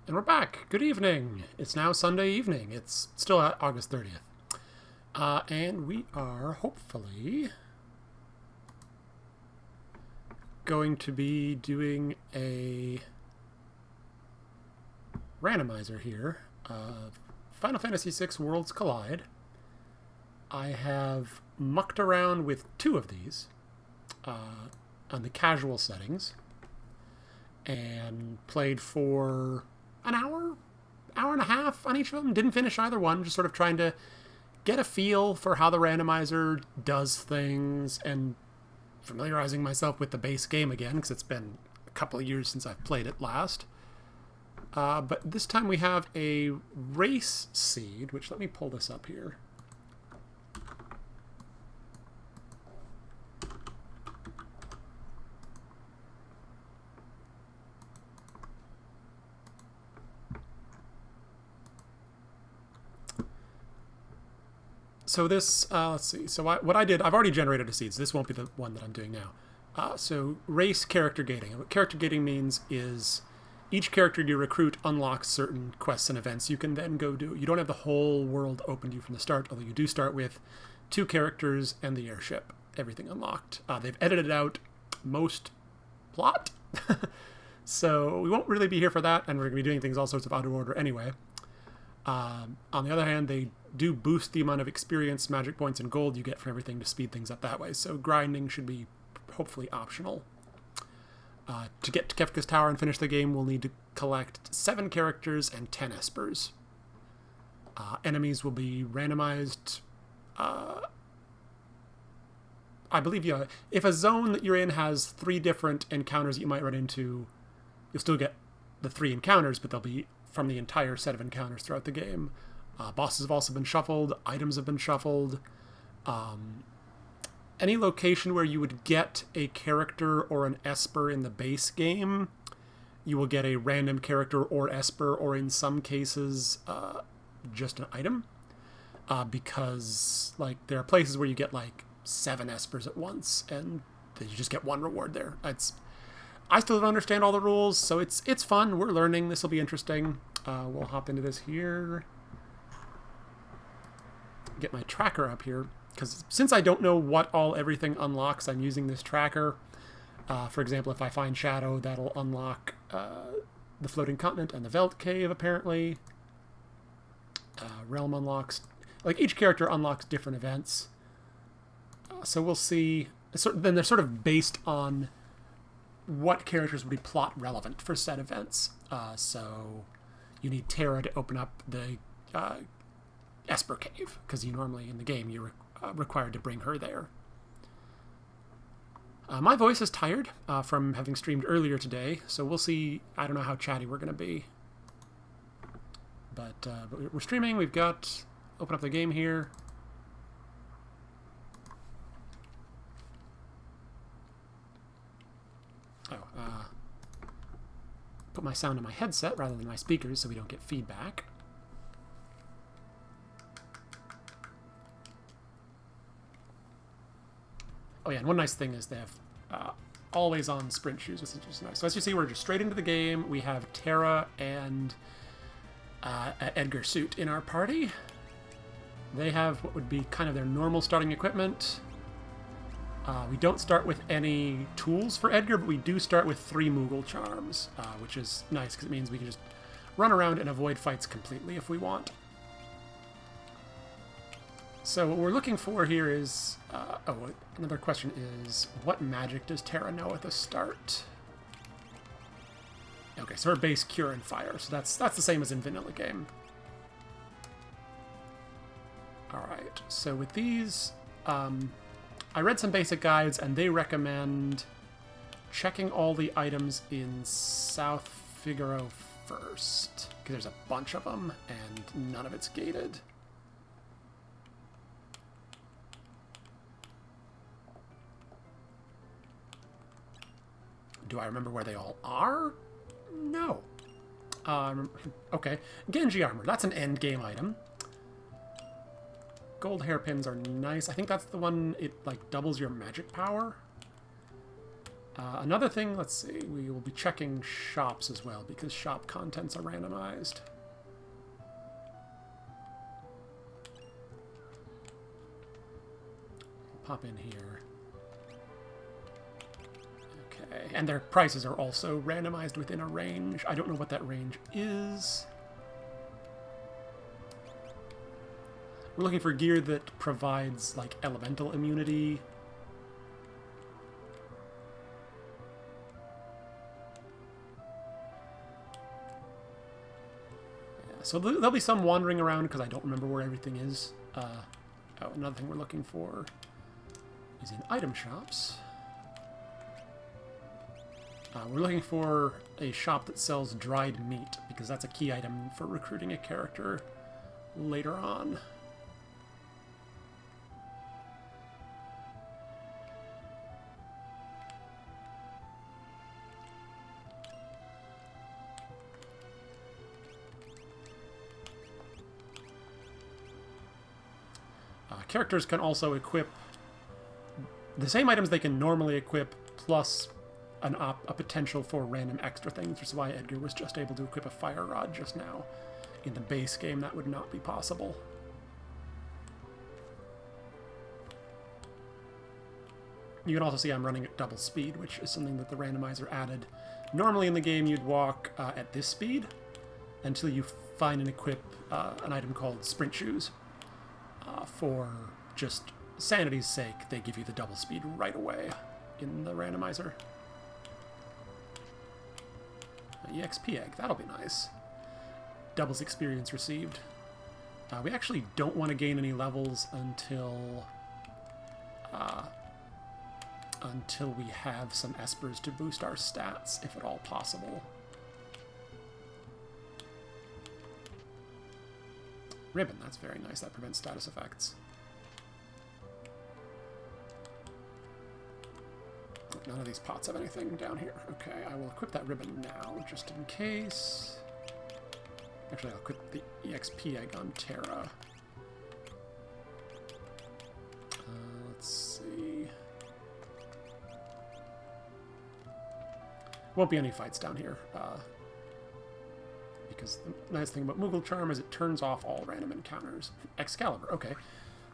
And we're back. Good evening. It's now Sunday evening. It's still August 30th. And we are hopefully going to be doing a randomizer here of Final Fantasy VI Worlds Collide. I have mucked around with two of these on the casual settings and played for an hour and a half on each of them. Didn't finish either one, just sort of trying to get a feel for how the randomizer does things and familiarizing myself with the base game again, because it's been a couple of years since I've played it last. But this time we have a race seed, which let me pull this up here. So this, let's see. So what I did, I've already generated a seed, so this won't be the one that I'm doing now. So race character gating. And what character gating means is each character you recruit unlocks certain quests and events you can then go do. You don't have the whole world open to you from the start, although you do start with 2 characters and the airship. Everything unlocked. They've edited out most plot, so we won't really be here for that, and we're going to be doing things all sorts of out of order anyway. On the other hand, they do boost the amount of experience, magic points, and gold you get from everything to speed things up that way. So grinding should be hopefully optional. To get to Kefka's Tower and finish the game, we'll need to collect 7 characters and 10 espers. Enemies will be randomized. I believe if a zone that you're in has 3 different encounters that you might run into, you'll still get the 3 encounters, but they'll be from the entire set of encounters throughout the game. Bosses have also been shuffled. Items have been shuffled. Any location where you would get a character or an esper in the base game, you will get a random character or esper, or in some cases, just an item. Because there are places where you get 7 espers at once, and you just get 1 reward there. I still don't understand all the rules, so it's fun. We're learning. This will be interesting. We'll hop into this here. Get my tracker up here, because since I don't know what everything unlocks, I'm using this tracker. For example, if I find Shadow, that'll unlock the Floating Continent and the Veld Cave, apparently. Realm unlocks... each character unlocks different events. So we'll see... Then they're sort of based on what characters would be plot relevant for said events. So you need Terra to open up the Esper Cave, because you normally in the game you're required to bring her there. My voice is tired from having streamed earlier today, so we'll see. I don't know how chatty we're going to be. But we're streaming. We've got... Open up the game here. Put my sound on my headset rather than my speakers so we don't get feedback. Oh yeah, and one nice thing is they have always on sprint shoes, which is just nice. So as you see, we're just straight into the game. We have Terra and Edgar Suit in our party. They have what would be kind of their normal starting equipment. We don't start with any tools for Edgar, but we do start with 3 Moogle Charms, which is nice because it means we can just run around and avoid fights completely if we want. So what we're looking for here is... another question is, what magic does Terra know at the start? Okay, so her base Cure and Fire, so that's the same as in Vanilla game. Alright, so with these... I read some basic guides, and they recommend checking all the items in South Figaro first, because there's a bunch of them, and none of it's gated. Do I remember where they all are? No. Okay. Genji Armor, that's an end game item. Gold hairpins are nice. I think that's the one, it doubles your magic power. Another thing, let's see, we will be checking shops as well, because shop contents are randomized. Pop in here. Okay, and their prices are also randomized within a range. I don't know what that range is. We're looking for gear that provides, like, elemental immunity. So there'll be some wandering around because I don't remember where everything is. Oh, another thing we're looking for is in item shops. We're looking for a shop that sells dried meat because that's a key item for recruiting a character later on. Characters can also equip the same items they can normally equip, plus a potential for random extra things, which is why Edgar was just able to equip a fire rod just now. In the base game, that would not be possible. You can also see I'm running at double speed, which is something that the randomizer added. Normally in the game, you'd walk at this speed until you find and equip an item called Sprint Shoes. For just sanity's sake, they give you the double speed right away in the randomizer. EXP egg, that'll be nice. Doubles experience received. We actually don't want to gain any levels until we have some espers to boost our stats, if at all possible. Ribbon, that's very nice. That prevents status effects. None of these pots have anything down here. Okay, I will equip that ribbon now, just in case. Actually, I'll equip the EXP egg on Terra. Let's see. Won't be any fights down here. Because the nice thing about Moogle Charm is it turns off all random encounters. Excalibur, okay.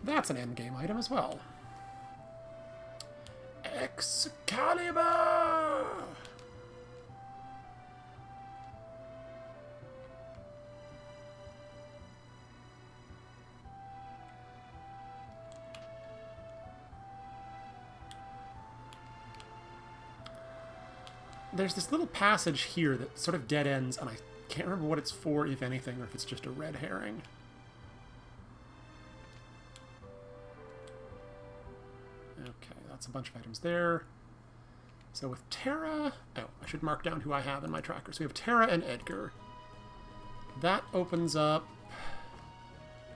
That's an endgame item as well. Excalibur! There's this little passage here that sort of dead ends, and I can't remember what it's for, if anything, or if it's just a red herring. Okay, that's a bunch of items there. So with Terra... Oh, I should mark down who I have in my tracker. So we have Terra and Edgar. That opens up...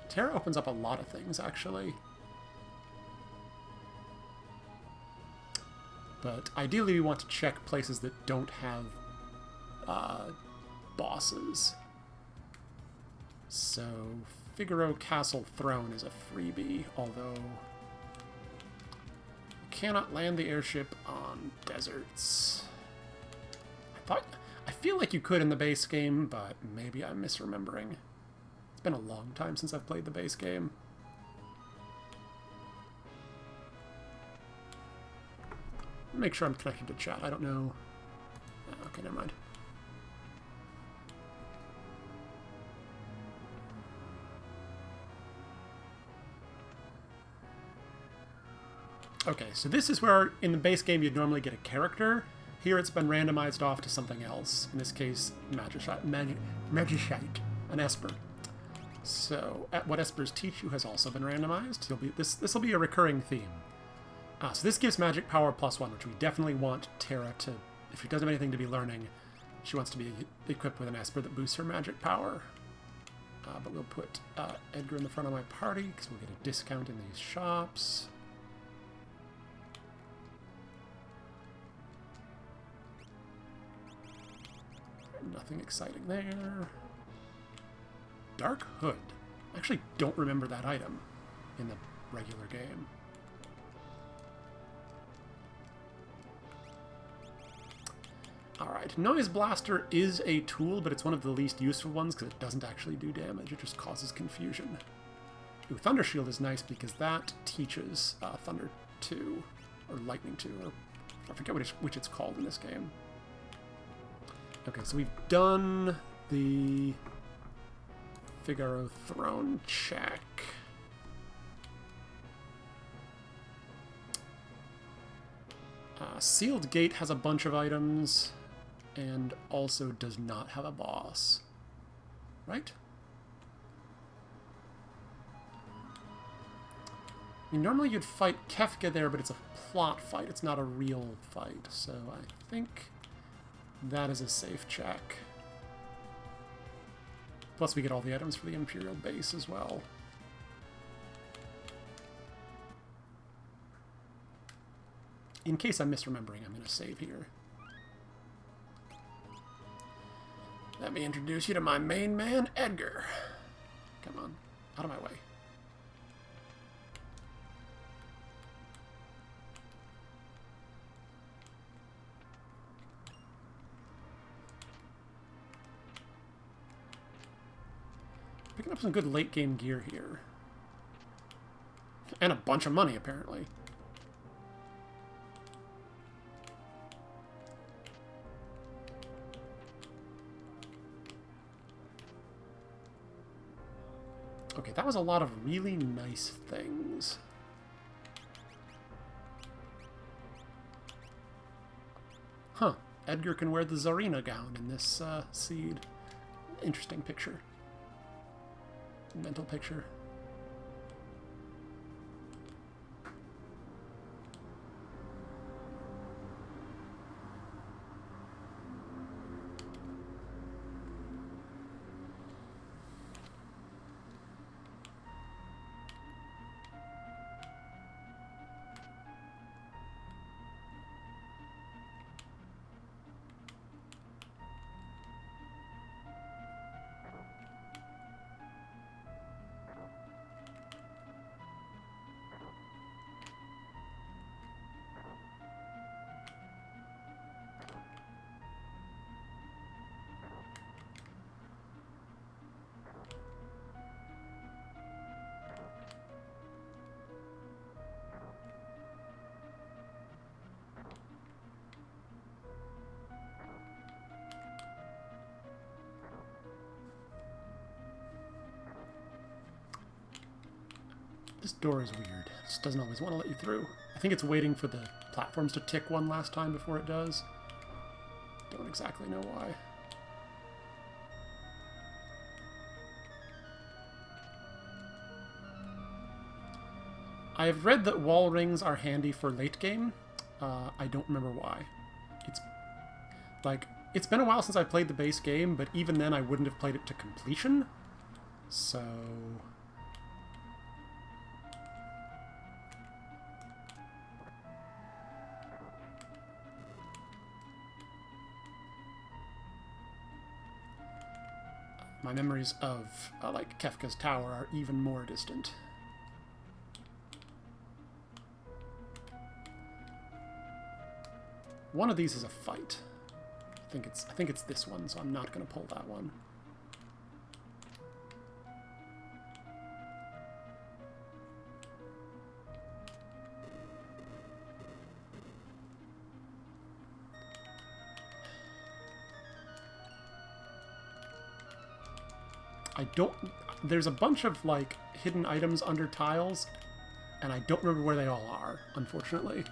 Terra opens up a lot of things, actually. But ideally we want to check places that don't have bosses. So Figaro Castle Throne is a freebie, although you cannot land the airship on deserts. I feel like you could in the base game, but maybe I'm misremembering. It's been a long time since I've played the base game. Make sure I'm connected to chat. I don't know. Okay, never mind. Okay, so this is where in the base game you'd normally get a character. Here it's been randomized off to something else. In this case, Magicite, an Esper. So what Espers teach you has also been randomized. This will be a recurring theme. So this gives magic power +1, which we definitely want Terra to, if she doesn't have anything to be learning, she wants to be equipped with an Esper that boosts her magic power. But we'll put Edgar in the front of my party, because we'll get a discount in these shops. Nothing exciting there. Dark Hood. I actually don't remember that item in the regular game. Alright, Noise Blaster is a tool, but it's one of the least useful ones because it doesn't actually do damage, it just causes confusion. Ooh, Thunder Shield is nice because that teaches Thunder 2, or Lightning 2, or I forget which it's called in this game. Okay, so we've done the Figaro Throne check. Sealed Gate has a bunch of items, and also does not have a boss. Right? I mean, normally you'd fight Kefka there, but it's a plot fight. It's not a real fight. So I think that is a safe check. Plus we get all the items for the Imperial base as well. In case I'm misremembering, I'm going to save here. Let me introduce you to my main man, Edgar. Come on, out of my way. Picking up some good late game gear here. And a bunch of money, apparently. Okay, that was a lot of really nice things. Huh. Edgar can wear the Tsarina gown in this seed. Interesting picture. Mental picture. This door is weird. It just doesn't always want to let you through. I think it's waiting for the platforms to tick one last time before it does. Don't exactly know why. I have read that wall rings are handy for late game. I don't remember why. It's been a while since I played the base game, but even then I wouldn't have played it to completion. So... my memories of, like, Kefka's Tower are even more distant. One of these is a fight. I think it's this one, so I'm not going to pull that one. There's a bunch of, like, hidden items under tiles, and I don't remember where they all are, unfortunately.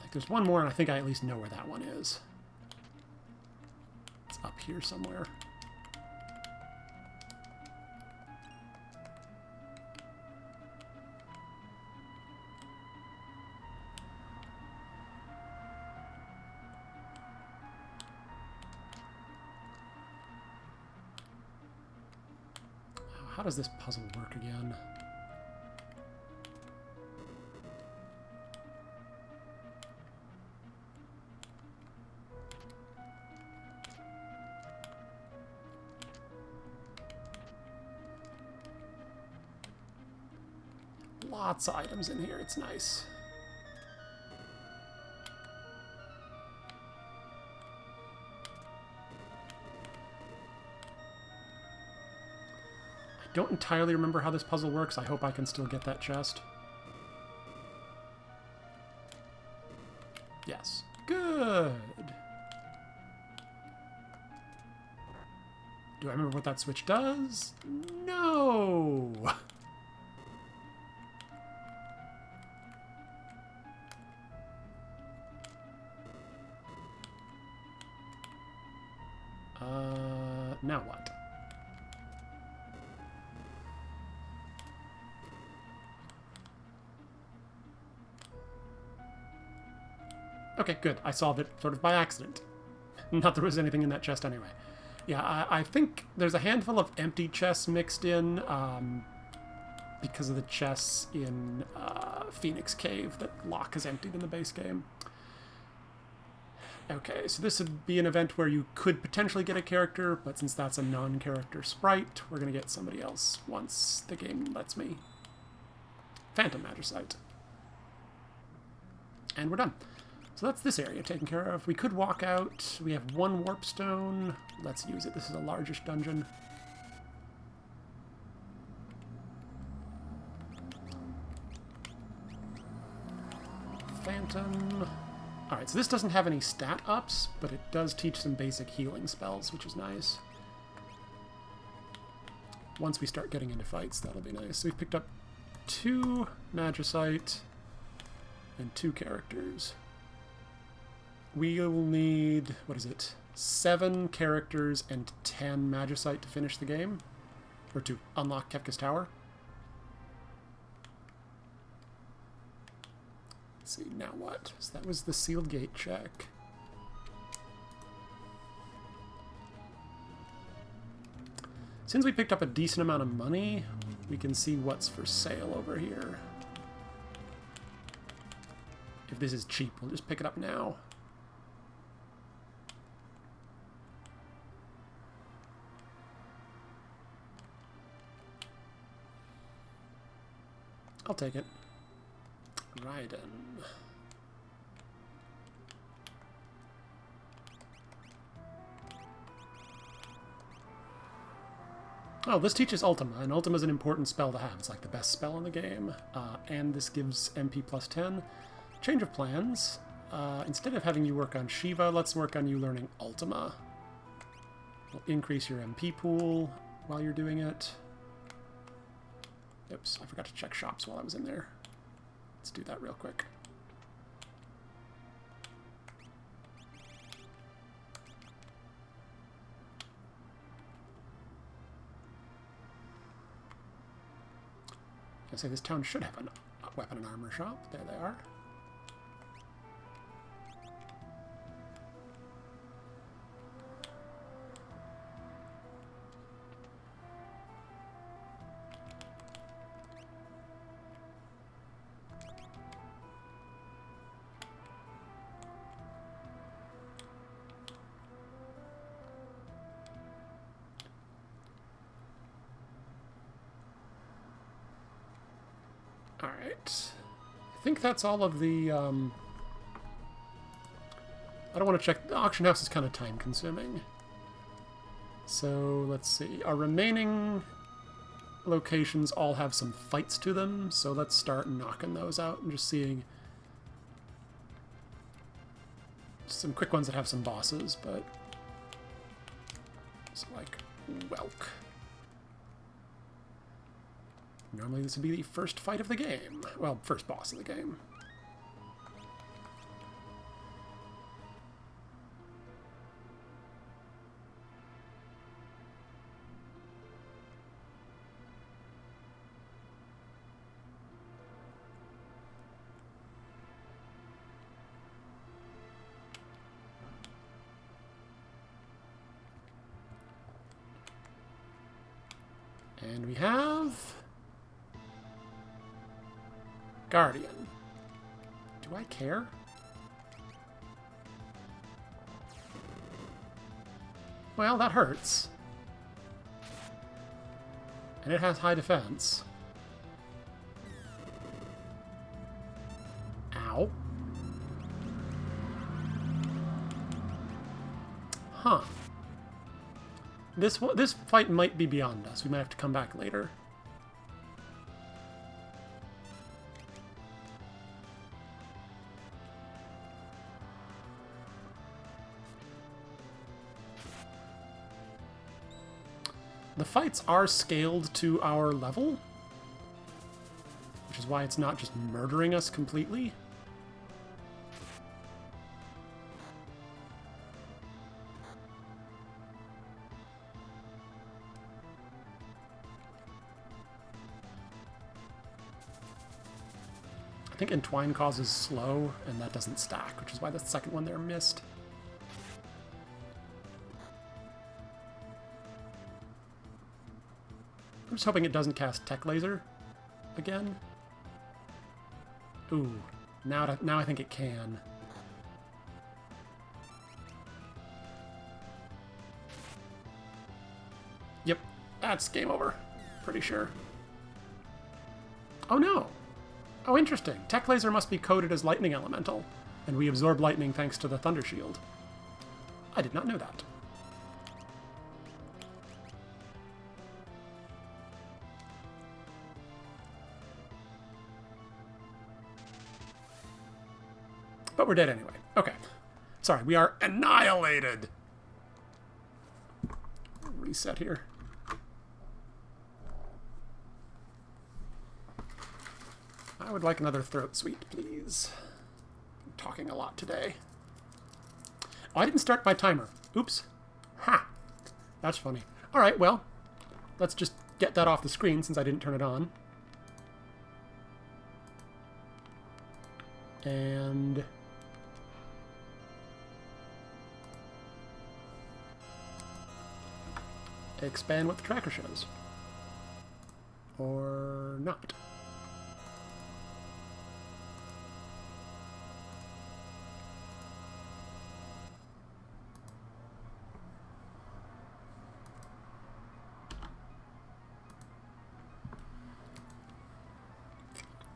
Like, there's one more, and I think I at least know where that one is. It's up here somewhere. How does this puzzle work again? lots of items in here. It's nice. I don't entirely remember how this puzzle works. I hope I can still get that chest. Yes. Good. Do I remember what that switch does? No! Now what? Okay, good. I solved it sort of by accident. Not there was anything in that chest anyway. Yeah, I think there's a handful of empty chests mixed in because of the chests in Phoenix Cave that Locke has emptied in the base game. Okay, so this would be an event where you could potentially get a character, but since that's a non-character sprite, we're going to get somebody else once the game lets me. Phantom Magicite. And we're done. So that's this area taken care of. We could walk out. We have one warp stone. Let's use it. This is a largish dungeon. Phantom. Alright, so this doesn't have any stat ups, but it does teach some basic healing spells, which is nice. Once we start getting into fights, that'll be nice. So we've picked up 2 Magicite and 2 characters. We'll need, what is it, 7 characters and 10 Magicite to finish the game, or to unlock Kefka's Tower. Let's see, now what? So that was the sealed gate check. Since we picked up a decent amount of money, we can see what's for sale over here. If this is cheap, we'll just pick it up now. I'll take it. Raiden. Oh, this teaches Ultima, and Ultima is an important spell to have. It's like the best spell in the game, and this gives MP plus 10. Change of plans. Instead of having you work on Shiva, let's work on you learning Ultima. We'll increase your MP pool while you're doing it. Oops, I forgot to check shops while I was in there. Let's do that real quick. I say this town should have a weapon and armor shop. There they are. Alright. I think that's all of the, I don't want to check. The auction house is kind of time consuming. So, let's see. Our remaining locations all have some fights to them, so let's start knocking those out and just seeing some quick ones that have some bosses, but it's like Welk. Normally this would be the first fight of the game. Well, first boss of the game. And we have Guardian. Do I care? Well, that hurts. And it has high defense. Huh. This fight might be beyond us. We might have to come back later. The fights are scaled to our level, which is why it's not just murdering us completely. I think Entwine causes slow, and that doesn't stack, which is why the second one there missed. I'm just hoping it doesn't cast Tech Laser again. Ooh, now I think it can. Yep, that's game over. Pretty sure. Oh no! Oh, interesting. Tech Laser must be coded as Lightning Elemental, and we absorb lightning thanks to the Thunder Shield. I did not know that. But we're dead anyway. Okay. Sorry, we are annihilated. Reset here. I would like another throat sweet, please. I'm talking a lot today. Oh, I didn't start my timer. Oops. Ha! That's funny. Alright, well, let's just get that off the screen since I didn't turn it on. And expand what the tracker shows. Or not.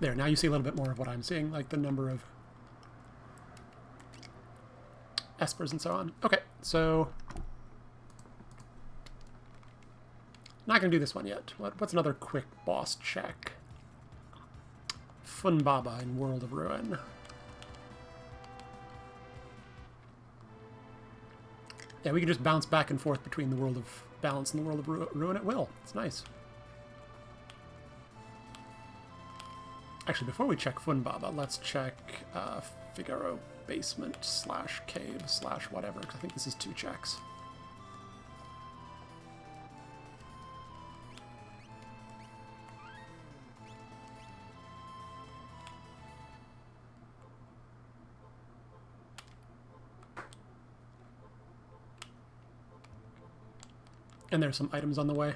There, now you see a little bit more of what I'm seeing, like the number of espers and so on. Okay, so not going to do this one yet. What's another quick boss check? Funbaba in World of Ruin. Yeah, we can just bounce back and forth between the World of Balance and the World of Ruin at will. It's nice. Actually, before we check Funbaba, let's check Figaro Basement / Cave / whatever, because I think this is 2 checks. And there's some items on the way.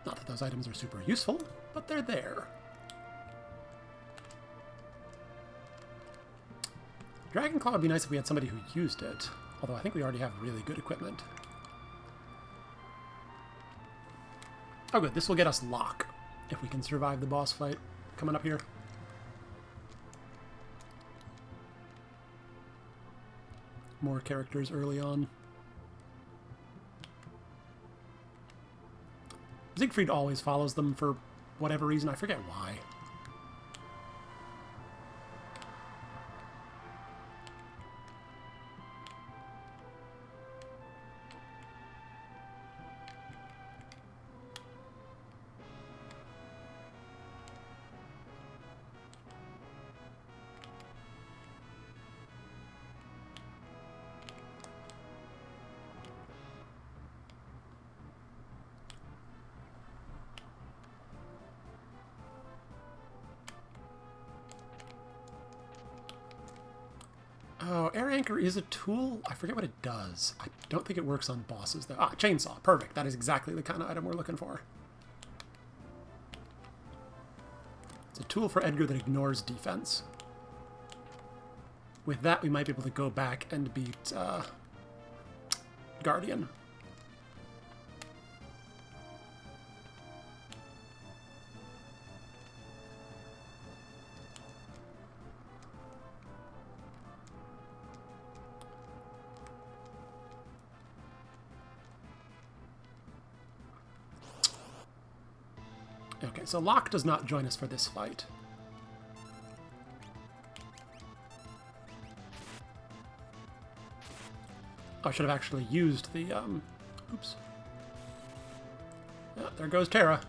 Not that those items are super useful, but they're there. Dragonclaw would be nice if we had somebody who used it, although I think we already have really good equipment. Oh good, this will get us Lock, if we can survive the boss fight coming up here. More characters early on. Siegfried always follows them for whatever reason, I forget why. Oh, Air Anchor is a tool. I forget what it does. I don't think it works on bosses, though. Ah, Chainsaw. Perfect. That is exactly the kind of item we're looking for. It's a tool for Edgar that ignores defense, with that, we might be able to go back and beat Guardian. Okay, so Locke does not join us for this fight. I should have actually used the, oops. Yeah, there goes Terra.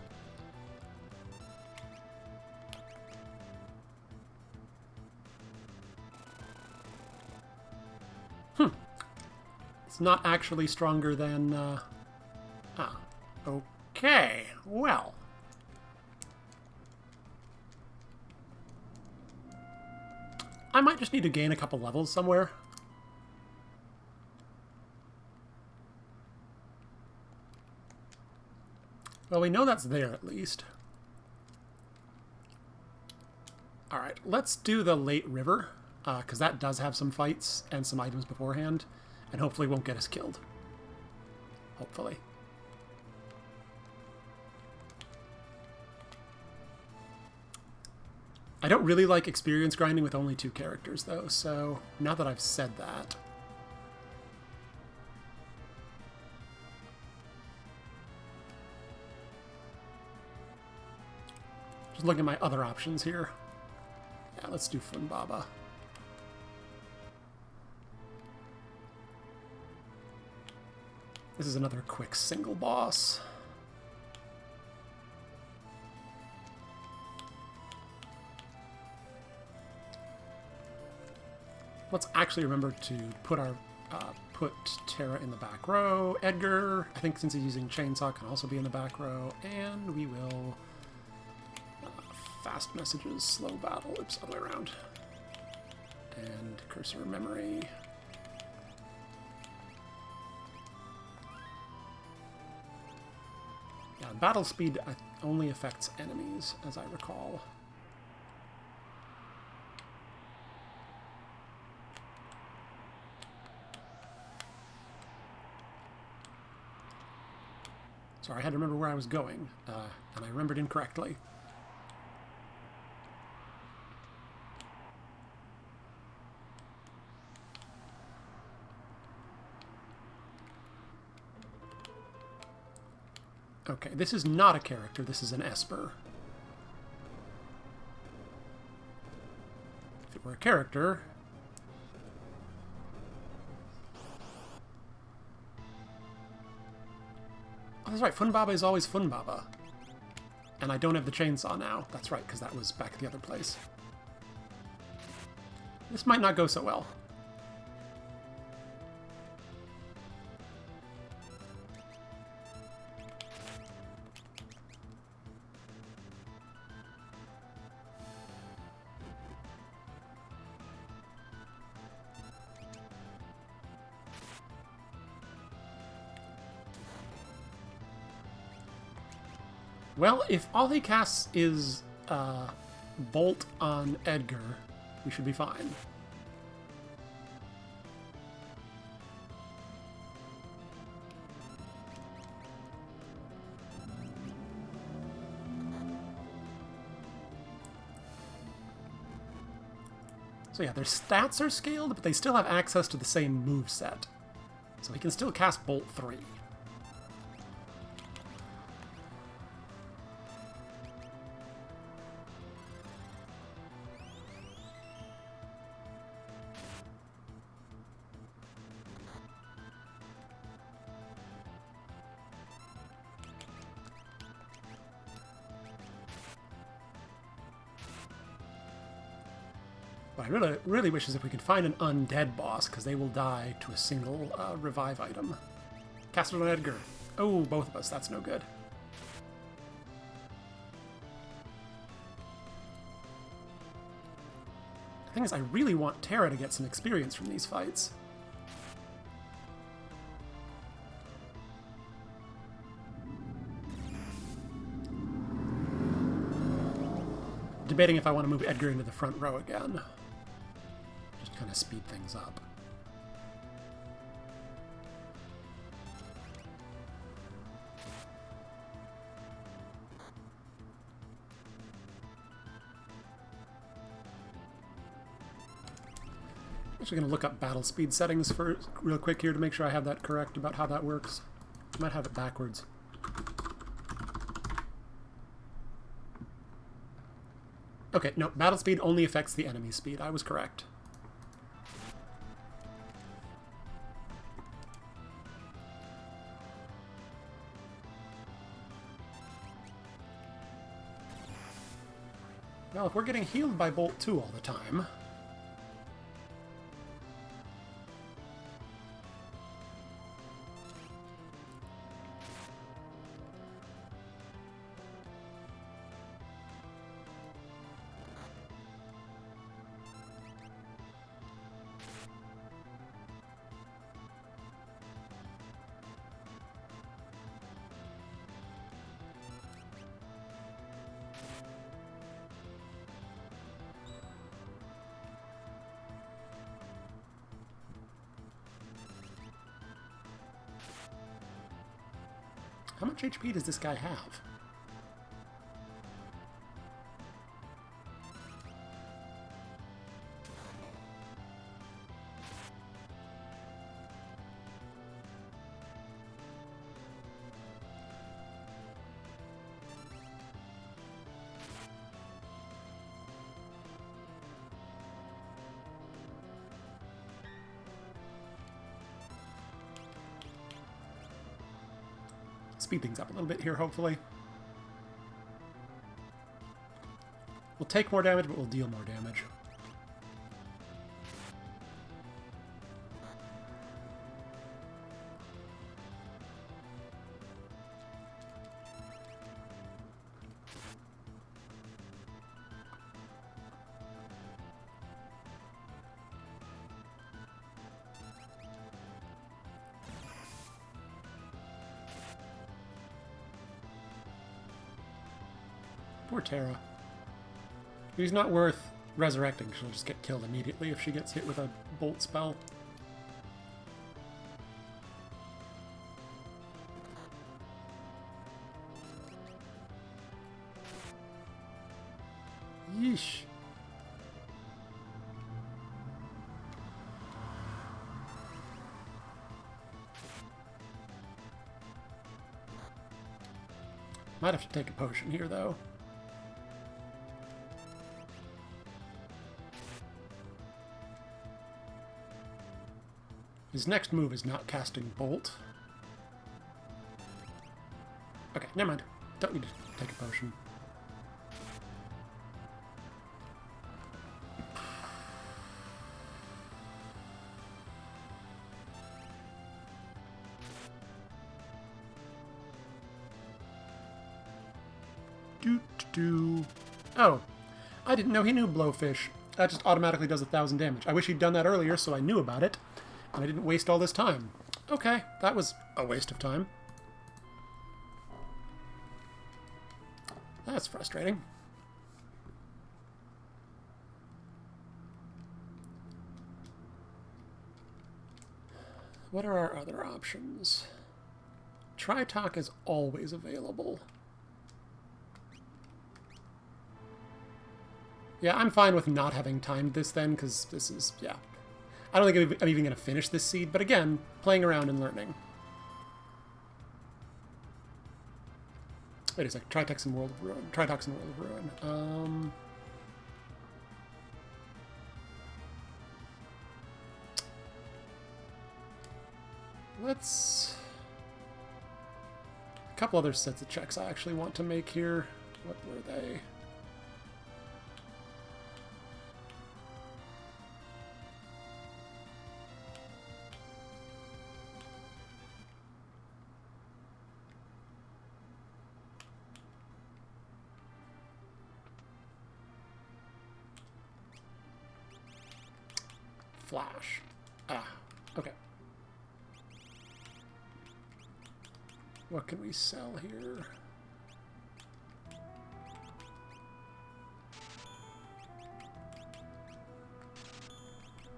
It's not actually stronger than, okay, well. I might just need to gain a couple levels somewhere. Well, we know that's there at least. Alright, let's do the late river, because that does have some fights and some items beforehand, and hopefully won't get us killed. Hopefully. I don't really like experience grinding with only 2 characters, though, so now that I've said that... Just looking at my other options here. Yeah, let's do Funbaba. This is another quick single boss. Let's actually remember to put our put Terra in the back row. Edgar, I think since he's using Chainsaw, can also be in the back row. And we will fast messages, slow battle. Oops, other way around. And cursor memory. Yeah, battle speed only affects enemies, as I recall. Sorry, I had to remember where I was going, and I remembered incorrectly. Okay, this is not a character, this is an Esper. If it were a character... Oh, that's right, Funbaba is always Funbaba. And I don't have the chainsaw now. That's right, because that was back at the other place. This might not go so well. Well, if all he casts is Bolt on Edgar, we should be fine. So yeah, their stats are scaled, but they still have access to the same moveset. So he can still cast Bolt 3. What I really wish is if we could find an undead boss, because they will die to a single revive item. Cast it on Edgar. Oh, both of us. That's no good. The thing is, I really want Terra to get some experience from these fights. Debating if I want to move Edgar into the front row again. Just kind of speed things up. Actually going to look up battle speed settings for real quick here to make sure I have that correct about how that works. I might have it backwards. Okay, no, battle speed only affects the enemy speed. I was correct. Well, if we're getting healed by Bolt 2 all the time... How much HP does this guy have? Speed things up a little bit here, hopefully. We'll take more damage, but we'll deal more damage. Poor Terra. She's not worth resurrecting. She'll just get killed immediately if she gets hit with a bolt spell. Yeesh. Might have to take a potion here, though. His next move is not casting Bolt. Okay, never mind. Don't need to take a potion. Oh, I didn't know he knew Blowfish. That just automatically does 1,000 damage. I wish he'd done that earlier so I knew about it. And I didn't waste all this time. Okay, that was a waste of time. That's frustrating. What are our other options? Tri-Talk is always available. Yeah, I'm fine with not having timed this then, because this is, yeah. I don't think I'm even going to finish this seed, but again, playing around and learning. Wait a sec, Tritoxin World of Ruin. Tritoxin World of Ruin. Let's... A couple other sets of checks I actually want to make here. What were they? Flash. Ah, okay. What can we sell here?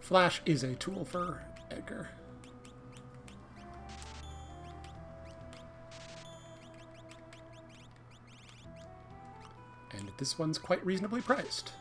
Flash is a tool for Edgar. And this one's quite reasonably priced.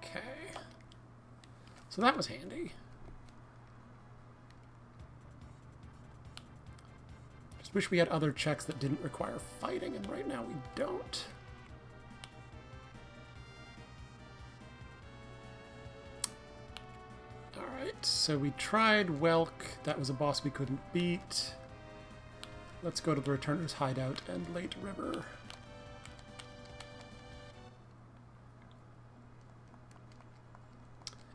Okay. So that was handy. Just wish we had other checks that didn't require fighting, and right now we don't. Alright, so we tried Welk. That was a boss we couldn't beat. Let's go to the Returner's Hideout and Late River.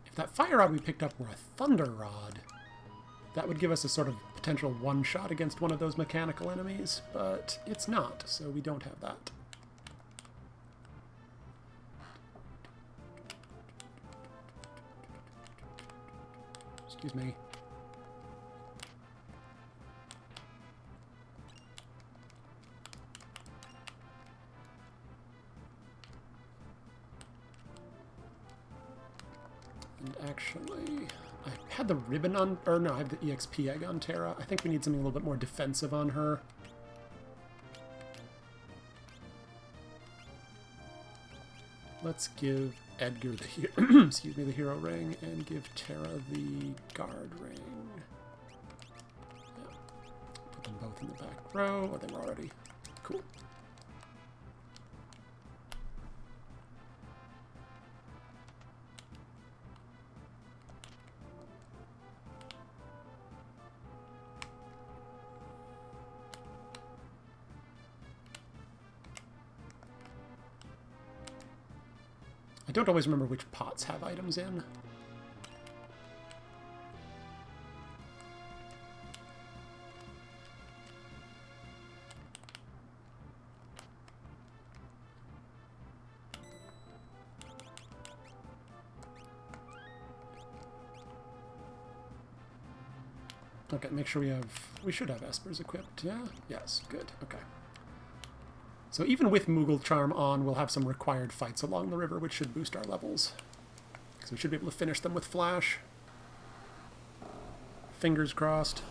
If that Fire Rod we picked up were a Thunder Rod, that would give us a sort of potential one-shot against one of those mechanical enemies, but it's not, so we don't have that. Excuse me. And actually, I had the ribbon on, or no, I have the EXP egg on Terra. I think we need something a little bit more defensive on her. Let's give Edgar the excuse me, the hero ring, and give Terra the guard ring. Yeah. Put them both in the back row. Oh, they were already cool. I don't always remember which pots have items in. Okay, make sure we should have Espers equipped, yeah? Yes, good, okay. So even with Moogle Charm on, we'll have some required fights along the river, which should boost our levels. Because we should be able to finish them with Flash. Fingers crossed.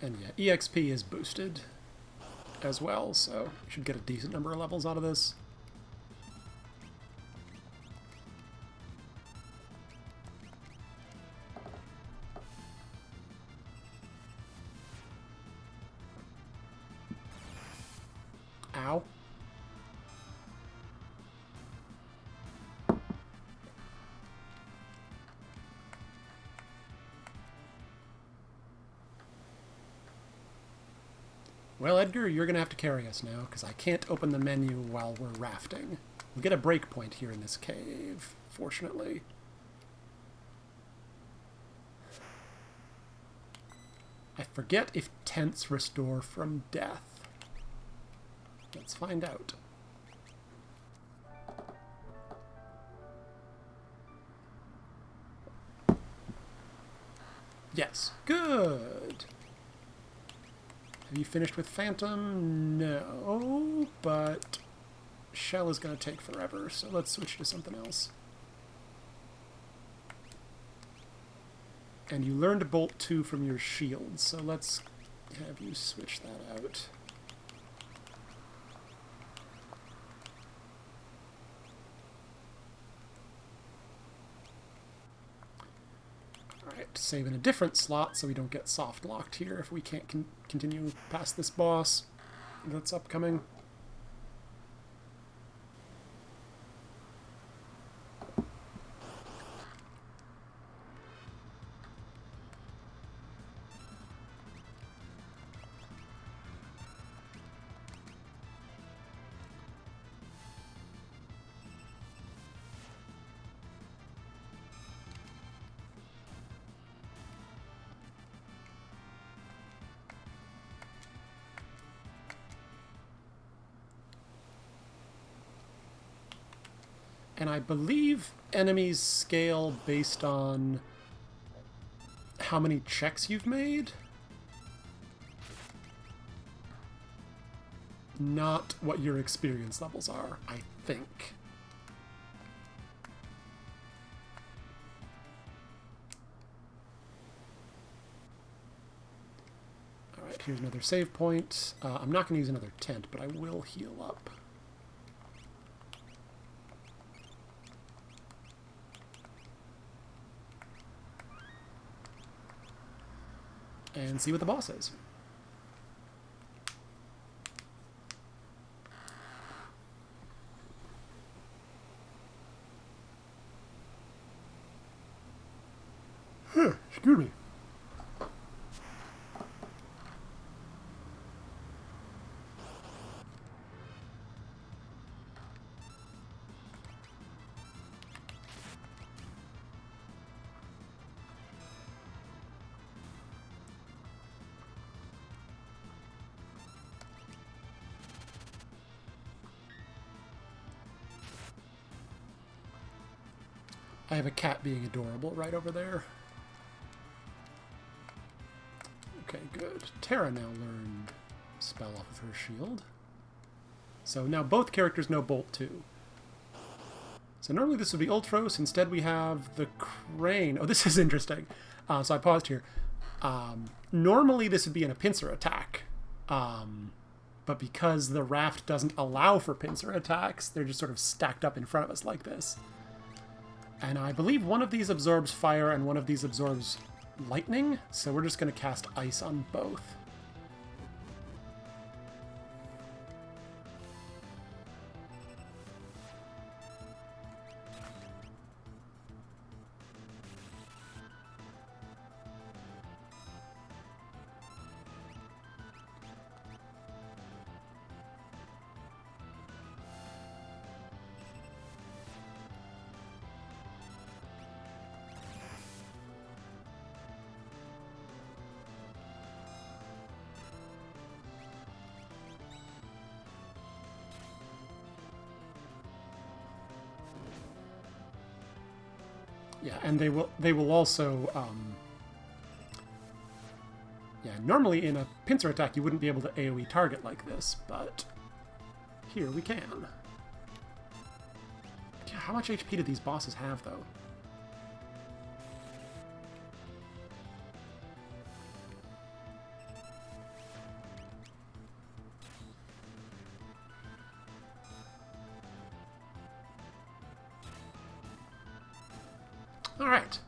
And yeah, EXP is boosted as well, so we should get a decent number of levels out of this. Ow. Well, Edgar, you're going to have to carry us now, because I can't open the menu while we're rafting. We'll get a break point here in this cave, fortunately. I forget if tents restore from death. Let's find out. Yes. Good. Have you finished with Phantom? No, but Shell is going to take forever, so let's switch to something else. And you learned Bolt 2 from your shield, so let's have you switch that out. Alright, save in a different slot so we don't get soft locked here if we can't continue past this boss that's upcoming. And I believe enemies scale based on how many checks you've made. Not what your experience levels are, I think. Alright, here's another save point. I'm not going to use another tent, but I will heal up. And see what the boss is. Excuse me. I have a cat being adorable right over there. Okay, good. Terra now learned spell off of her shield. So now both characters know Bolt 2. So normally this would be Ultros. Instead we have the Crane. Oh, this is interesting. So I paused here. Normally this would be in a pincer attack. But because the raft doesn't allow for pincer attacks, they're just sort of stacked up in front of us like this. And I believe one of these absorbs fire and one of these absorbs lightning, so we're just going to cast ice on both. Yeah, and they will also, yeah, normally in a pincer attack you wouldn't be able to AoE target like this, but here we can. Yeah, how much HP do these bosses have, though? Alright.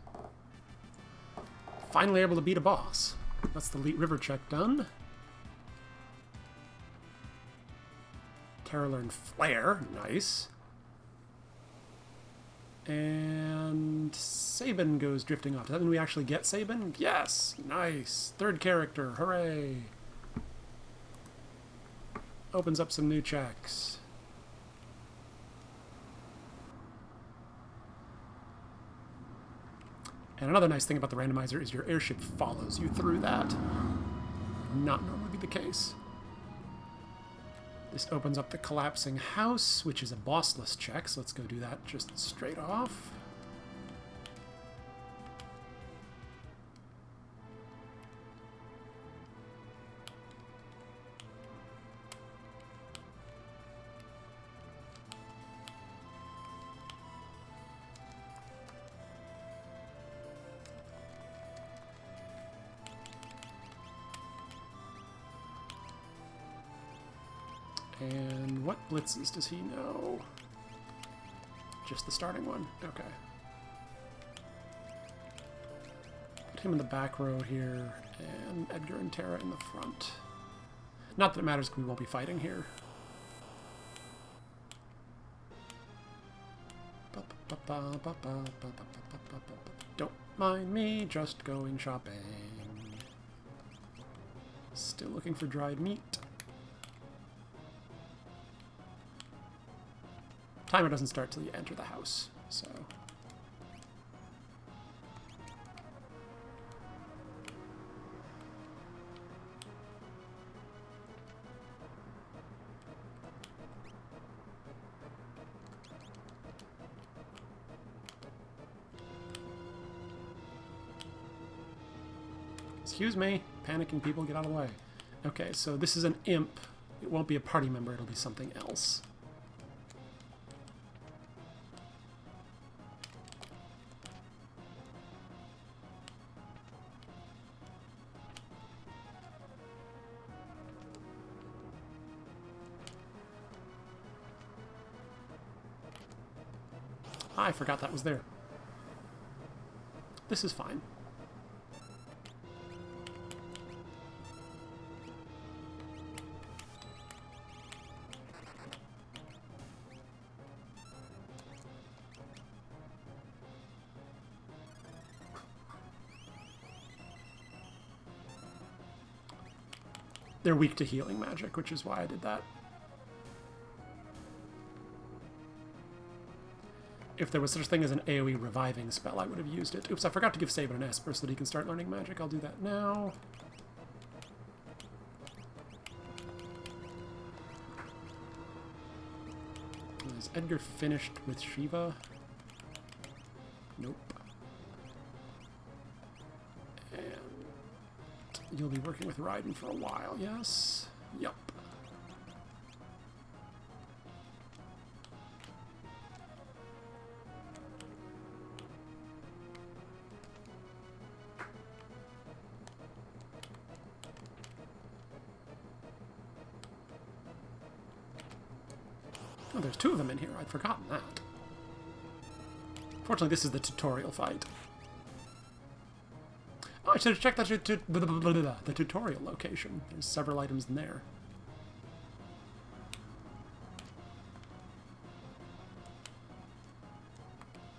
Finally able to beat a boss. That's the Elite River check done. Terra learned Flare. Nice. And Sabin goes drifting off. Does that mean we actually get Sabin? Yes! Nice! Third character. Hooray! opens up some new checks. And another nice thing about the randomizer is your airship follows you through that. Not normally be the case. This opens up the collapsing house, which is a bossless check, so let's go do that just straight off. And what blitzes does he know? Just the starting one. Okay. Put him in the back row here, and Edgar and Tara in the front. Not that it matters, we won't be fighting here. Don't mind me just going shopping. Still looking for dried meat. Timer doesn't start till you enter the house, so... Excuse me, panicking people, get out of the way. Okay, so this is an imp. It won't be a party member, it'll be something else. I forgot that was there. This is fine. They're weak to healing magic, which is why I did that. If there was such a thing as an AoE reviving spell, I would have used it. Oops, I forgot to give Sabin an Esper so that he can start learning magic. I'll do that now. Is Edgar finished with Shiva? Nope. And you'll be working with Raiden for a while, yes? Yup. Oh, there's two of them in here. I'd forgotten that. Fortunately, this is the tutorial fight. Oh, I should have checked the tutorial location. There's several items in there.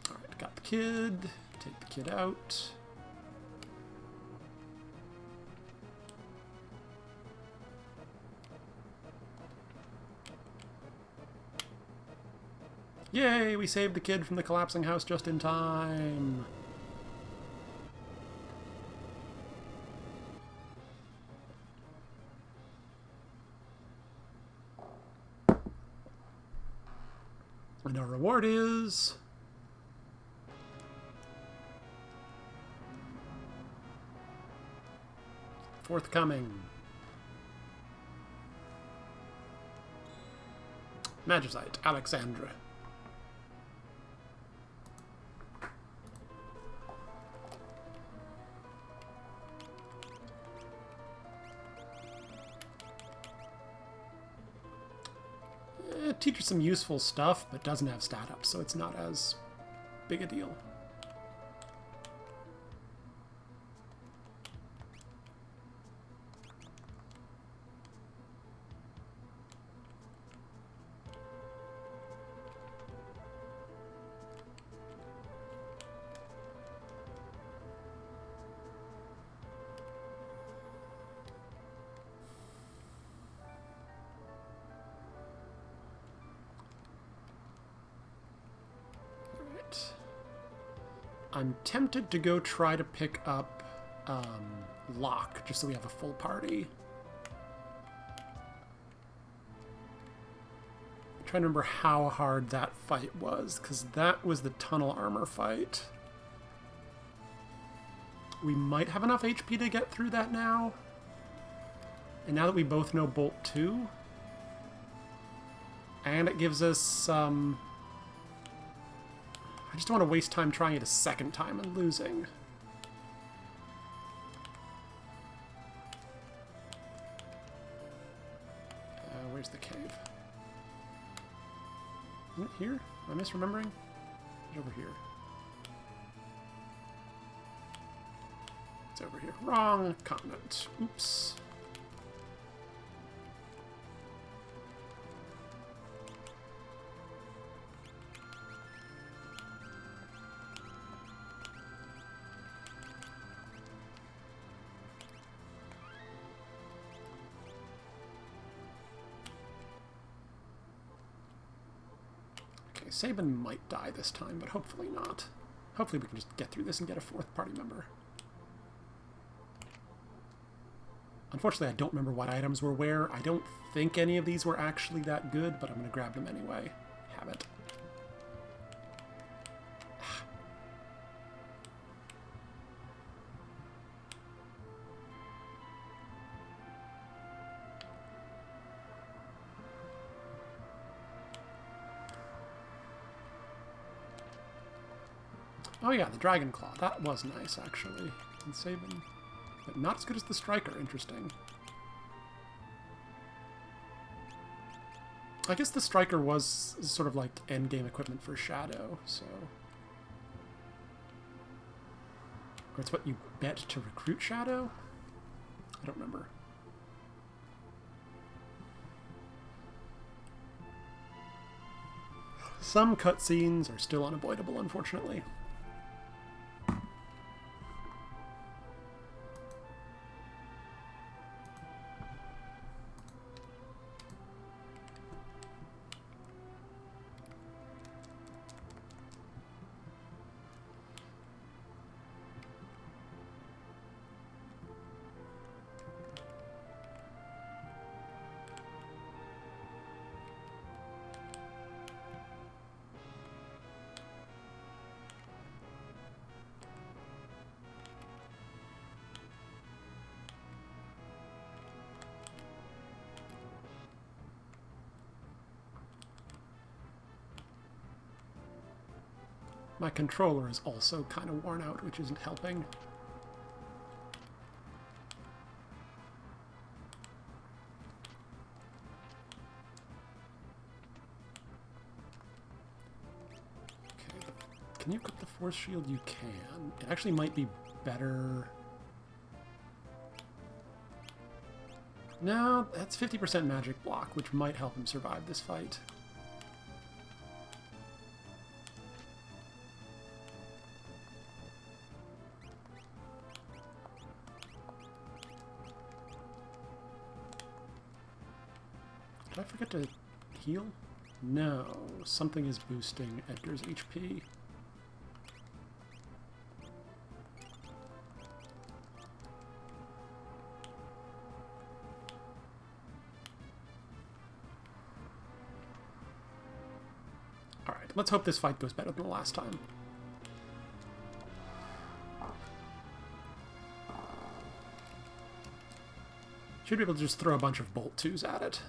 Alright, got the kid. Take the kid out. Yay, we saved the kid from the collapsing house just in time. And our reward is... forthcoming. Magicite, Alexandra. It teaches some useful stuff, but doesn't have stat up, so it's not as big a deal. right. I'm tempted to go try to pick up Locke, just so we have a full party. I'm trying to remember how hard that fight was, because that was the tunnel armor fight. We might have enough HP to get through that now. And now that we both know Bolt 2, and it gives us I just don't want to waste time trying it a second time and losing. Where's the cave? Isn't it here? Am I misremembering? It's over here. It's over here. Wrong continent. Oops. Sabin might die this time, but hopefully not. Hopefully we can just get through this and get a fourth party member. Unfortunately, I don't remember what items were where. I don't think any of these were actually that good, but I'm going to grab them anyway. Have it. Oh yeah, the Dragon Claw. That was nice, actually. And Sabin. But not as good as the Striker. Interesting. I guess the Striker was sort of like endgame equipment for Shadow, so... Or it's what you bet to recruit Shadow? I don't remember. Some cutscenes are still unavoidable, unfortunately. My controller is also kind of worn out, which isn't helping. Okay, can you equip the Force Shield? You can. It actually might be better... No, that's 50% magic block, which might help him survive this fight. Did I forget to heal? No. Something is boosting Edgar's HP. Alright, let's hope this fight goes better than the last time. Should be able to just throw a bunch of Bolt 2s at it.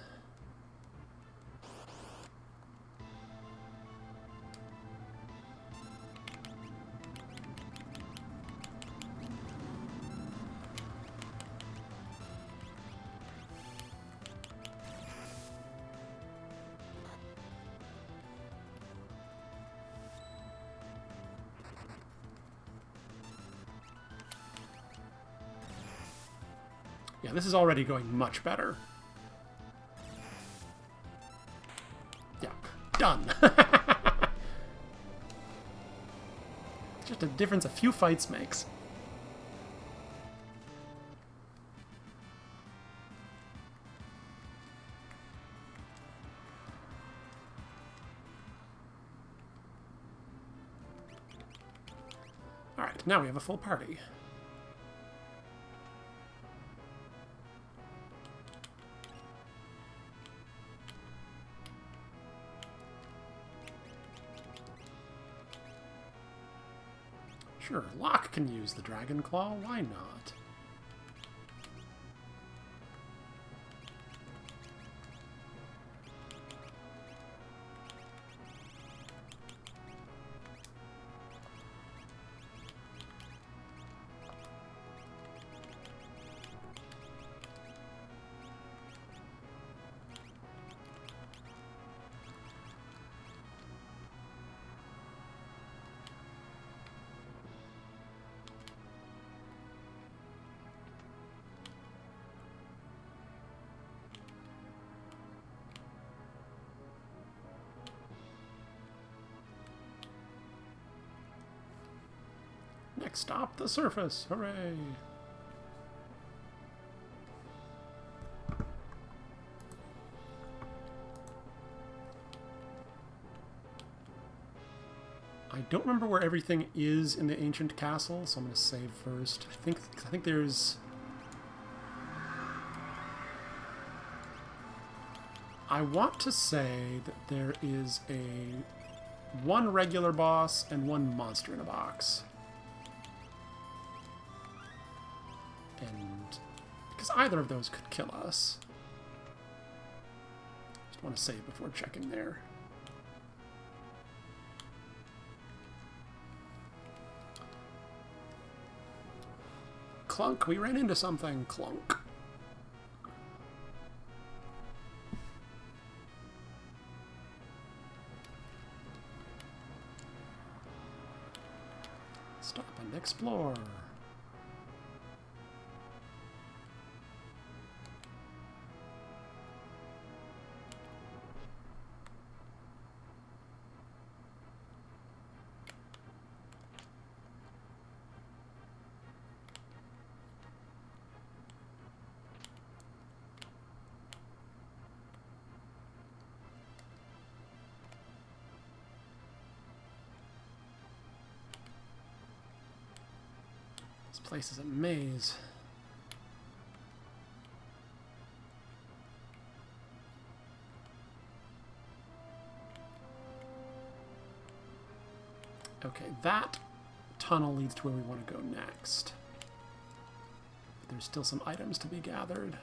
Yeah, this is already going much better. Yeah, done. Just a difference a few fights makes. Alright, now we have a full party. Sure, Locke can use the Dragon Claw, why not? Next stop, the surface. Hooray! I don't remember where everything is in the ancient castle, so I'm going to save first. I think there's... I want to say that there is one regular boss and one monster in a box. And because either of those could kill us. Just want to save before checking there. Clunk, we ran into something. Clunk. Stop and explore. This place is a maze. Okay, that tunnel leads to where we want to go next. But there's still some items to be gathered.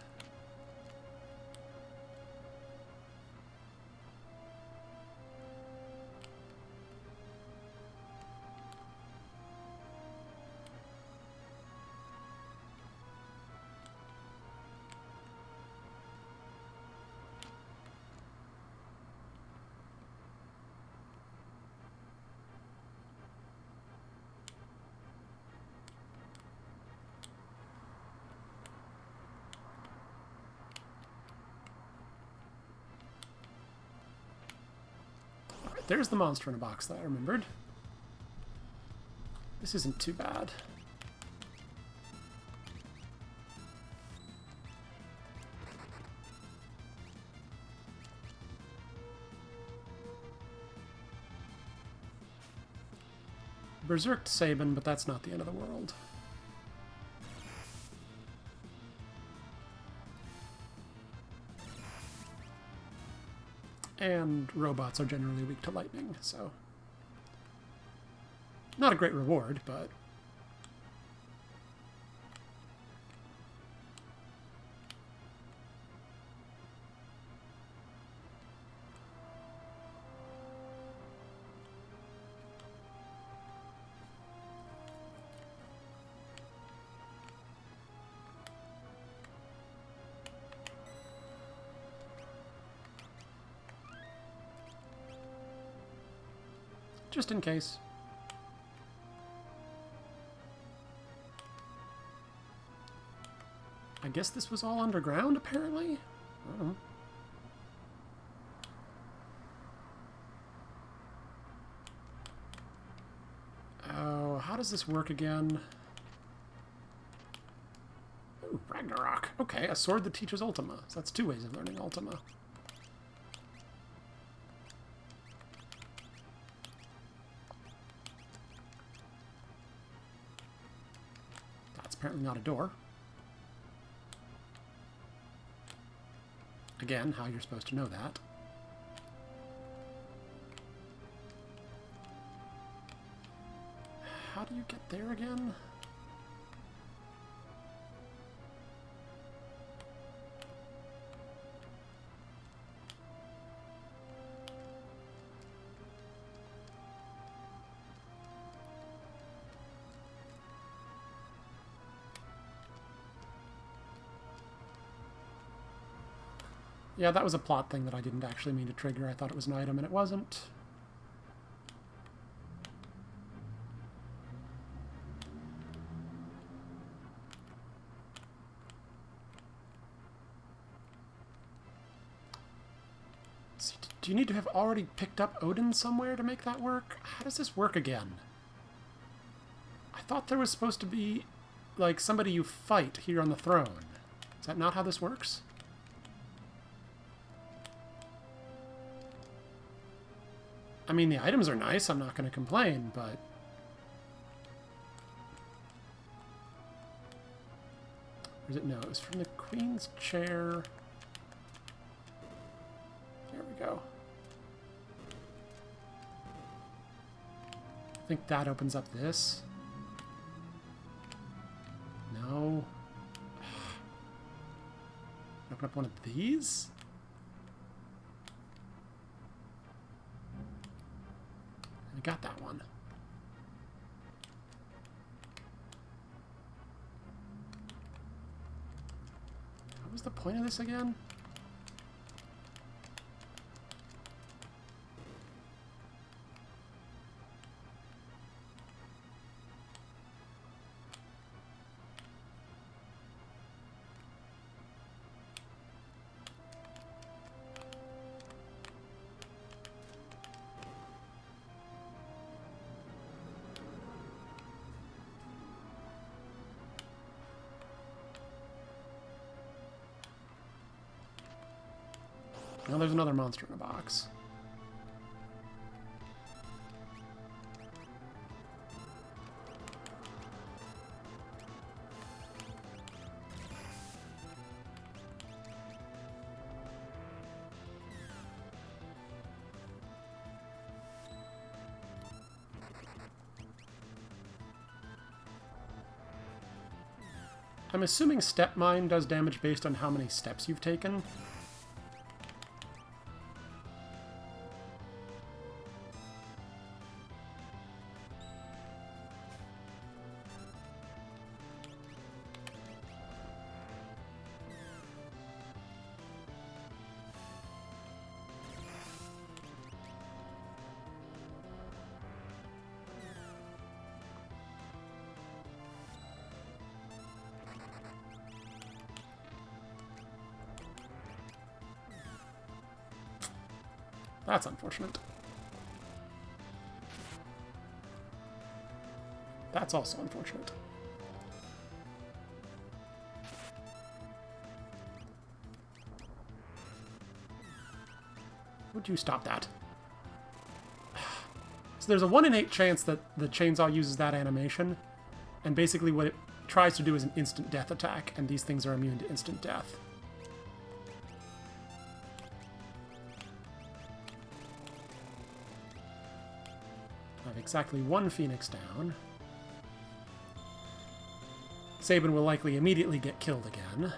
There's the monster in a box that I remembered. This isn't too bad. Berserked Sabin, but that's not the end of the world. And robots are generally weak to lightning, so... Not a great reward, but... just in case. I guess this was all underground, apparently? Oh. Oh, how does this work again? Ooh, Ragnarok. Okay, a sword that teaches Ultima. So that's 2 ways of learning Ultima. apparently not a door. Again, how you're supposed to know that. How do you get there again? Yeah, that was a plot thing that I didn't actually mean to trigger. I thought it was an item, and it wasn't. See, do you need to have already picked up Odin somewhere to make that work? How does this work again? I thought there was supposed to be, like, somebody you fight here on the throne. Is that not how this works? I mean, the items are nice, I'm not going to complain, but... Or is it? No, it was from the Queen's chair. There we go. I think that opens up this. No. Open up one of these? I got that one. What was the point of this again? Now there's another monster in a box. I'm assuming Step Mine does damage based on how many steps you've taken. That's unfortunate. That's also unfortunate. Would you stop that? So there's a 1 in 8 chance that the chainsaw uses that animation, and basically what it tries to do is an instant death attack, and these things are immune to instant death. I have exactly 1 Phoenix down. Sabin will likely immediately get killed again.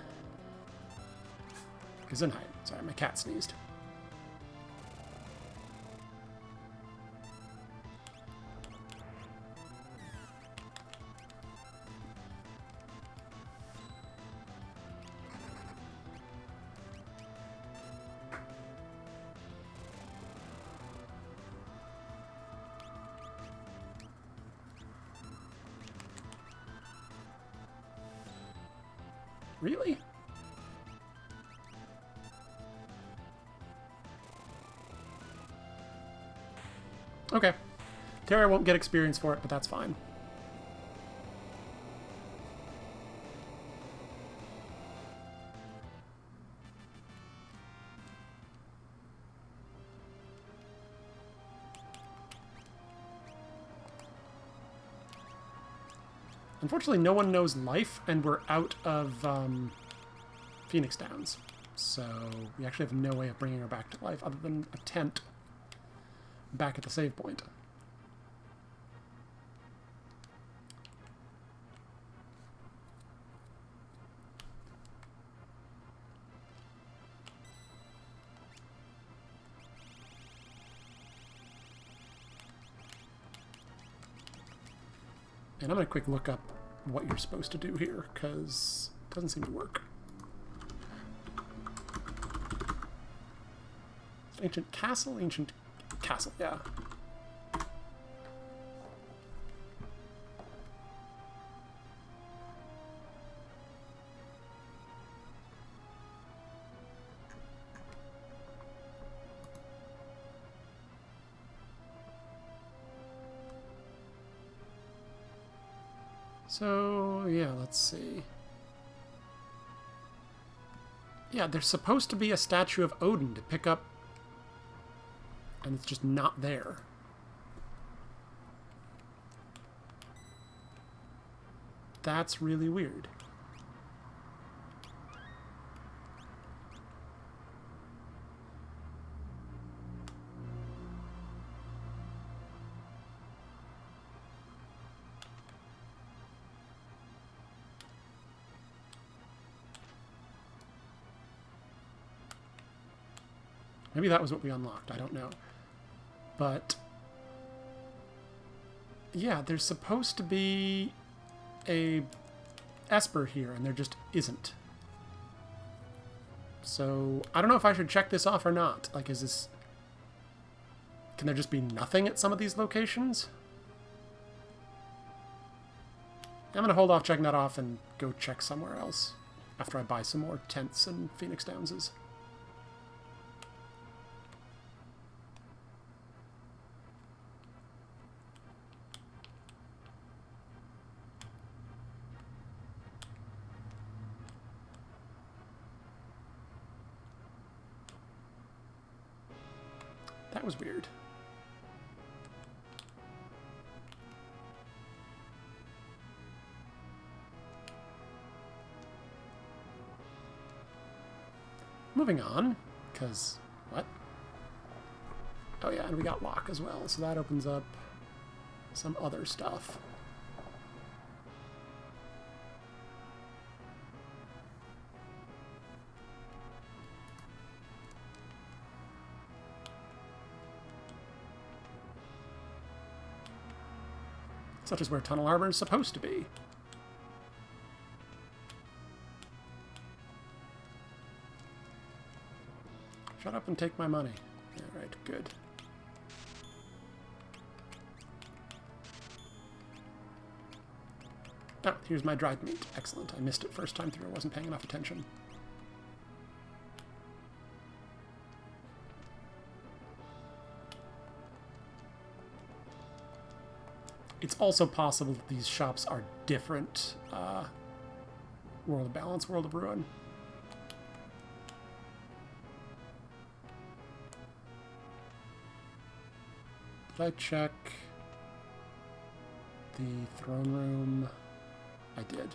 Gesundheit. Sorry, my cat sneezed. Really? Okay. Terra won't get experience for it, but that's fine. Unfortunately, no one knows life, and we're out of Phoenix Downs. So we actually have no way of bringing her back to life other than a tent back at the save point. And I'm going to quick look up what you're supposed to do here, because it doesn't seem to work. Ancient castle, yeah. So, yeah, let's see. Yeah, there's supposed to be a statue of Odin to pick up, and it's just not there. That's really weird. Maybe that was what we unlocked. I don't know. But yeah, there's supposed to be a Esper here, and there just isn't. So I don't know if I should check this off or not. Like, is this... Can there just be nothing at some of these locations? I'm going to hold off checking that off and go check somewhere else after I buy some more tents and Phoenix Downses. That was weird. Moving on, because... What? Oh yeah, and we got lock as well, so that opens up some other stuff. Such as where Tunnel Harbor is supposed to be. Shut up and take my money. Alright, good. Oh, here's my dried meat. Excellent. I missed it first time through. I wasn't paying enough attention. It's also possible that these shops are different. World of Balance, World of Ruin. Did I check the throne room? I did.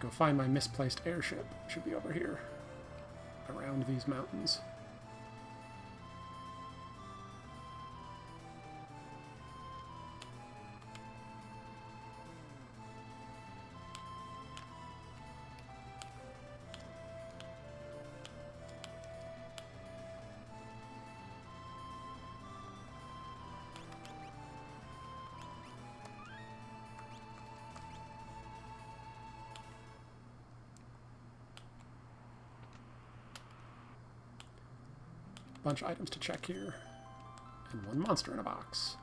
Go find my misplaced airship. It should be over here, around these mountains. Bunch of items to check here, and one monster in a box.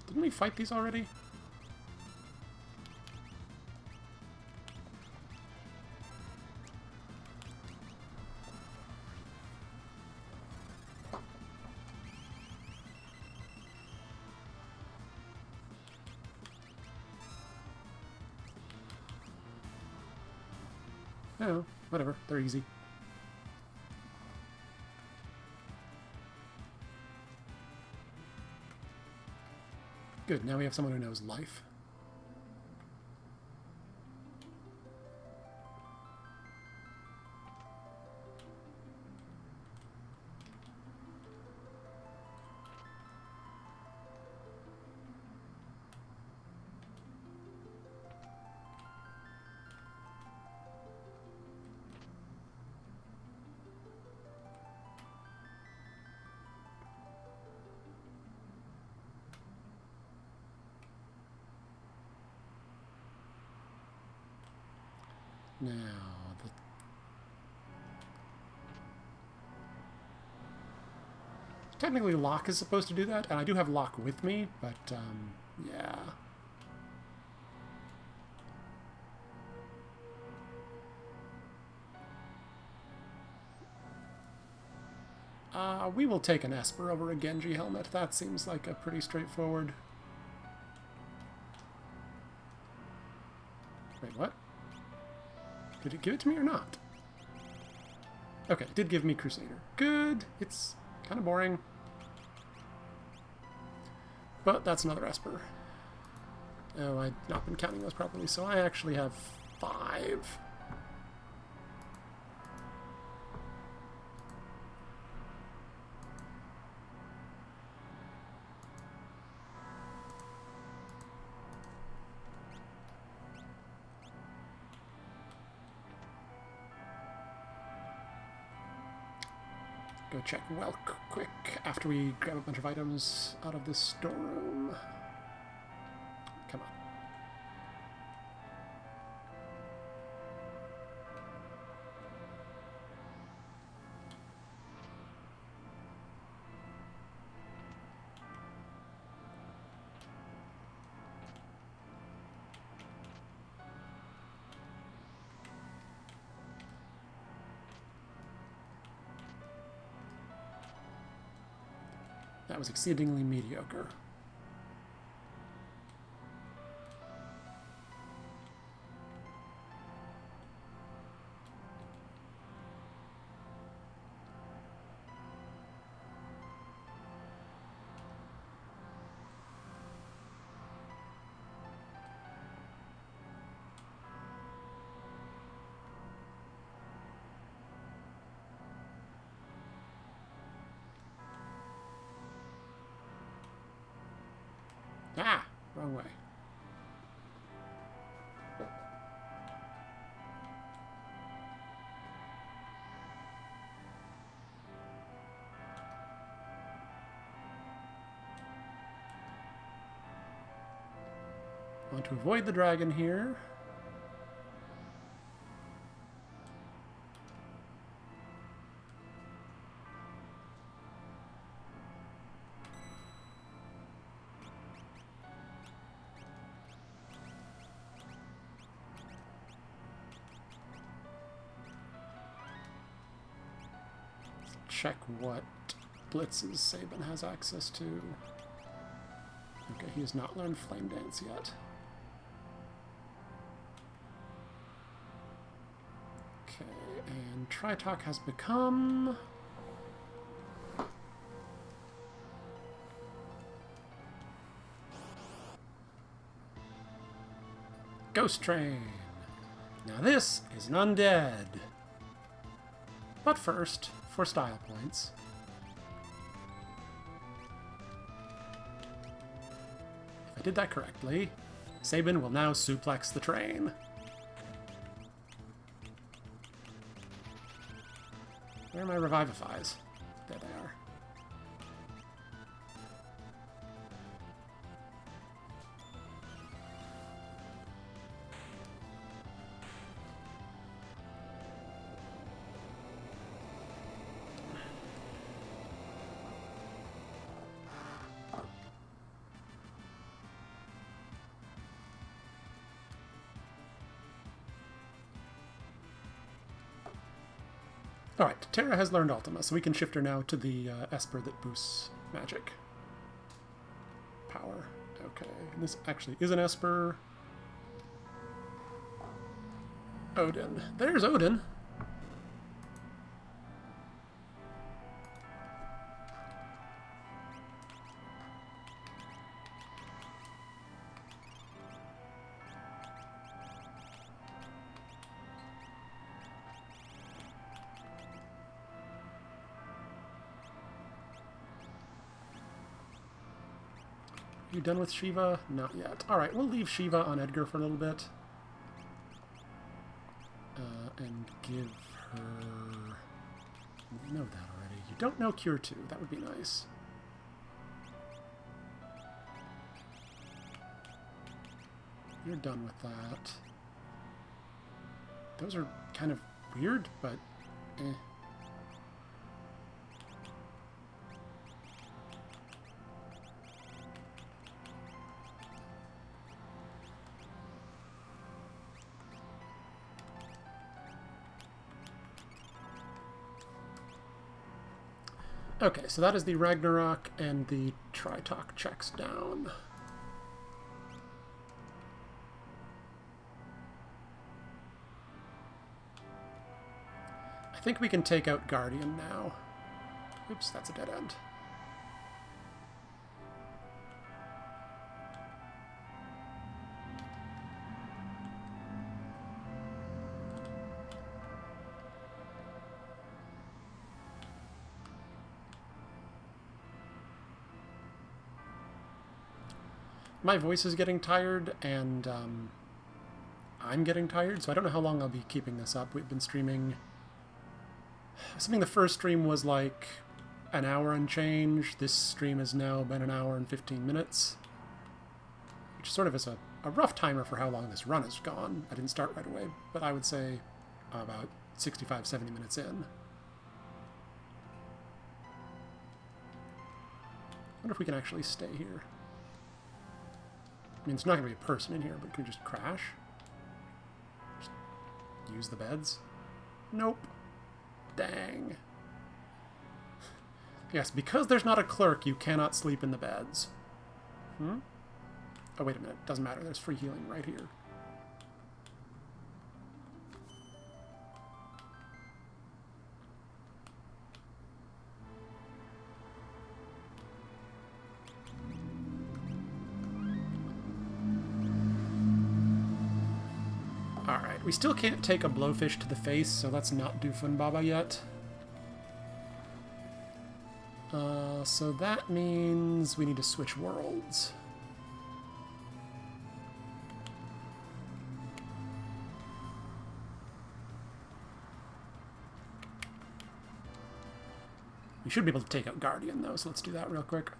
Didn't we fight these already? Oh, whatever. They're easy. Good, now we have someone who knows life. Now, technically Locke is supposed to do that, and I do have Locke with me, but, yeah. We will take an Esper over a Genji helmet. That seems like a pretty straightforward... Wait, what? Did it give it to me or not? Okay, it did give me Crusader. Good. It's kind of boring. But that's another Esper. Oh, I've not been counting those properly, so I actually have 5. Go check Welk quick after we grab a bunch of items out of this storeroom. Come on. That was exceedingly mediocre. Ah! Wrong way. Want to avoid the dragon here. Check what blitzes Sabin has access to. Okay, he has not learned Flame Dance yet. Okay, and Tritalk has become... Ghost Train! Now this is an undead. But first, for style points. If I did that correctly, Sabin will now suplex the train. Where are my Revivifies? There they are. Alright, Terra has learned Ultima, so we can shift her now to the Esper that boosts magic. Power. Okay, and this actually is an Esper. Odin. There's Odin. You done with Shiva? Not yet. Alright, we'll leave Shiva on Edgar for a little bit. And give her... You know that already. You don't know Cure 2. That would be nice. You're done with that. Those are kind of weird, but eh. Okay, so that is the Ragnarok, and the Tritok checks down. I think we can take out Guardian now. Oops, that's a dead end. My voice is getting tired, and I'm getting tired, so I don't know how long I'll be keeping this up. We've been streaming... I think the first stream was like an hour and change. This stream has now been an hour and 15 minutes. Which sort of is a rough timer for how long this run has gone. I didn't start right away, but I would say about 65, 70 minutes in. I wonder if we can actually stay here. I mean, there's not going to be a person in here, but can we just crash? Just use the beds? Nope. Dang. Yes, because there's not a clerk, you cannot sleep in the beds. Hmm? Oh, wait a minute. Doesn't matter. There's free healing right here. Alright, we still can't take a blowfish to the face, so let's not do Funbaba yet. So that means we need to switch worlds. We should be able to take out Guardian, though, so let's do that real quick.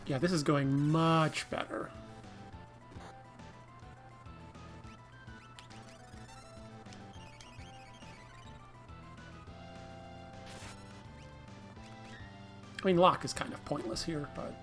Yeah, this is going much better. I mean, lock is kind of pointless here, but...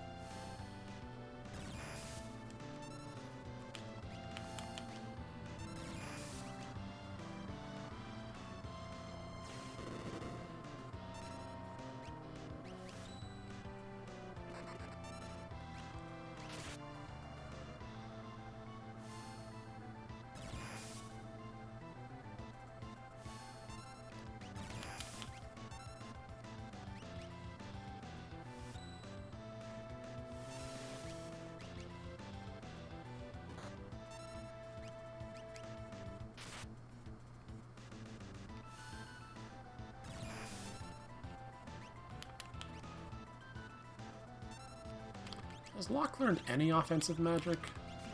Has Locke learned any offensive magic?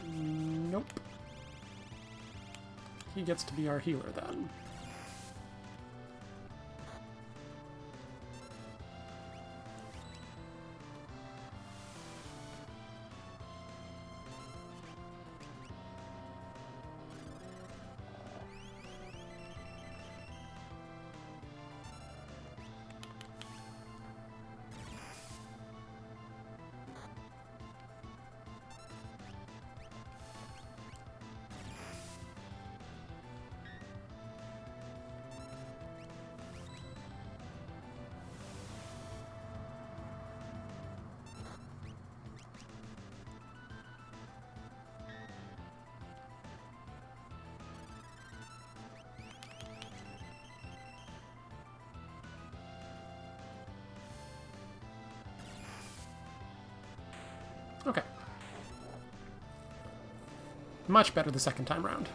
Nope. He gets to be our healer then. Okay. Much better the second time round.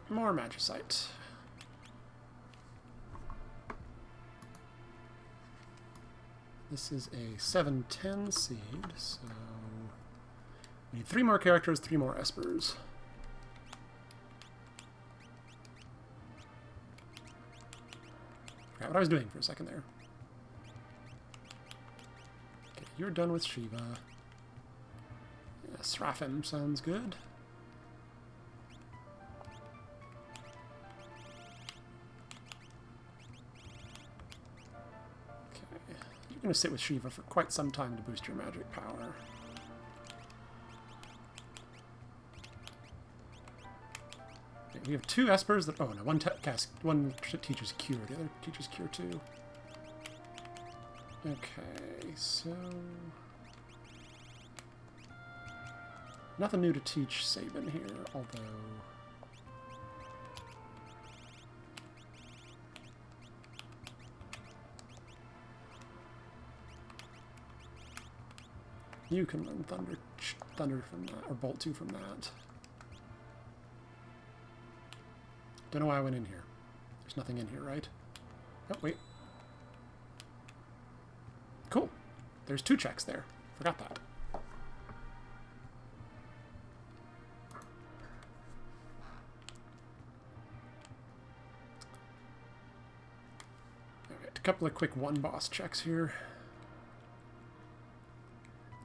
More Magicite. This is a 7/10 seed, so we need 3 more characters, 3 more espers. Forgot what I was doing for a second there. Okay, you're done with Shiva. Yeah, Seraphim sounds good. You're going to sit with Shiva for quite some time to boost your magic power. Okay, we have 2 espers that... Oh, no, one teaches Cure, the other teaches Cure too. Okay, so... Nothing new to teach Sabin here, although... You can learn Thunder from that, or Bolt 2 from that. Don't know why I went in here. There's nothing in here, right? Oh, wait. Cool. There's 2 checks there. Forgot that. Alright, a couple of quick 1-boss checks here.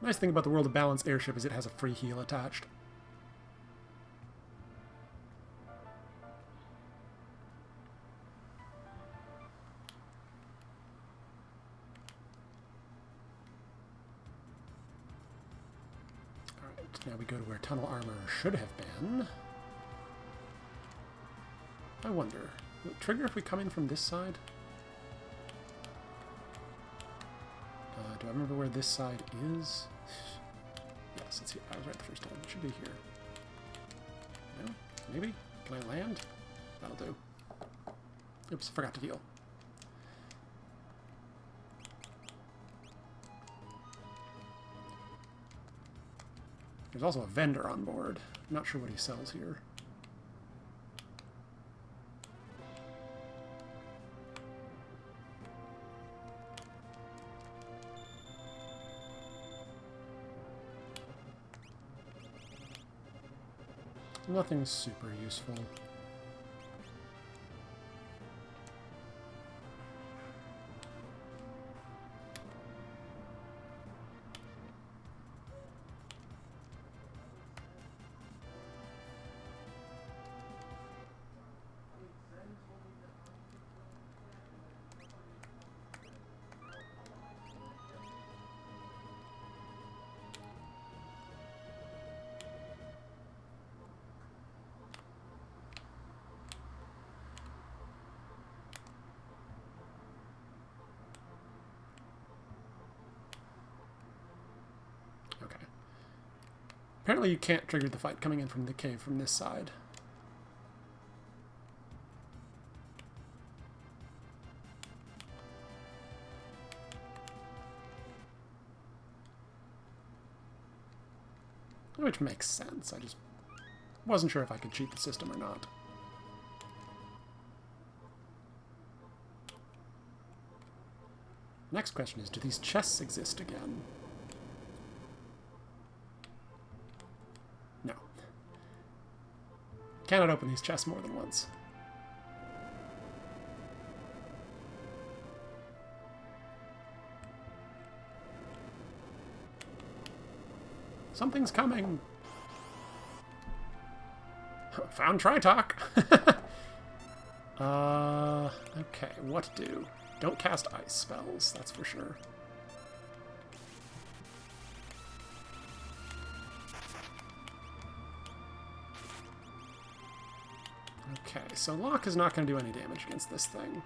The nice thing about the World of Balance airship is it has a free heal attached. Alright, now we go to where tunnel armor should have been. I wonder, will it trigger if we come in from this side? Do I remember where this side is? Yes, it's here. I was right the first time. It should be here. No? Maybe? Can I land? That'll do. Oops, forgot to heal. There's also a vendor on board. I'm not sure what he sells here. Nothing super useful. Apparently you can't trigger the fight coming in from the cave from this side. Which makes sense. I just wasn't sure if I could cheat the system or not. Next question is, do these chests exist again? No. Cannot open these chests more than once. Something's coming. Found Tritalk. Okay, what to do? Don't cast ice spells, that's for sure. Okay, so Lock is not going to do any damage against this thing.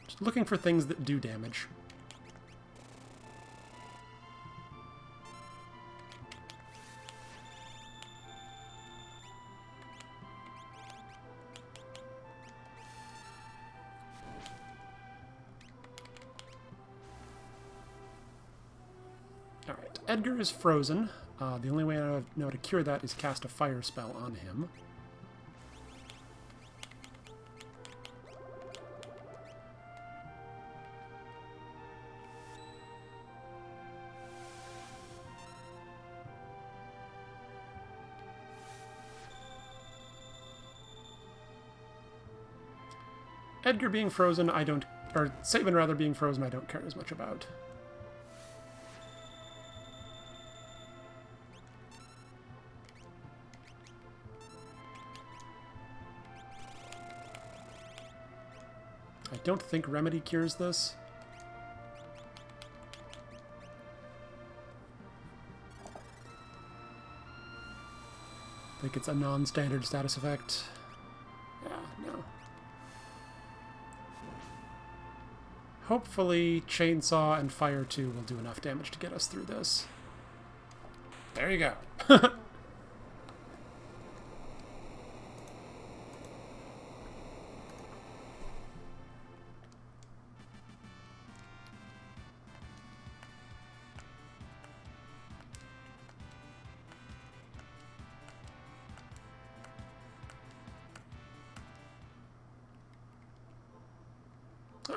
Just looking for things that do damage. Alright, Edgar is frozen. The only way I know to cure that is cast a fire spell on him. Edgar being frozen, I don't... Or Sabin, rather, being frozen, I don't care as much about. I don't think Remedy cures this. I think it's a non-standard status effect. Yeah, no. Hopefully, Chainsaw and Fire 2 will do enough damage to get us through this. There you go.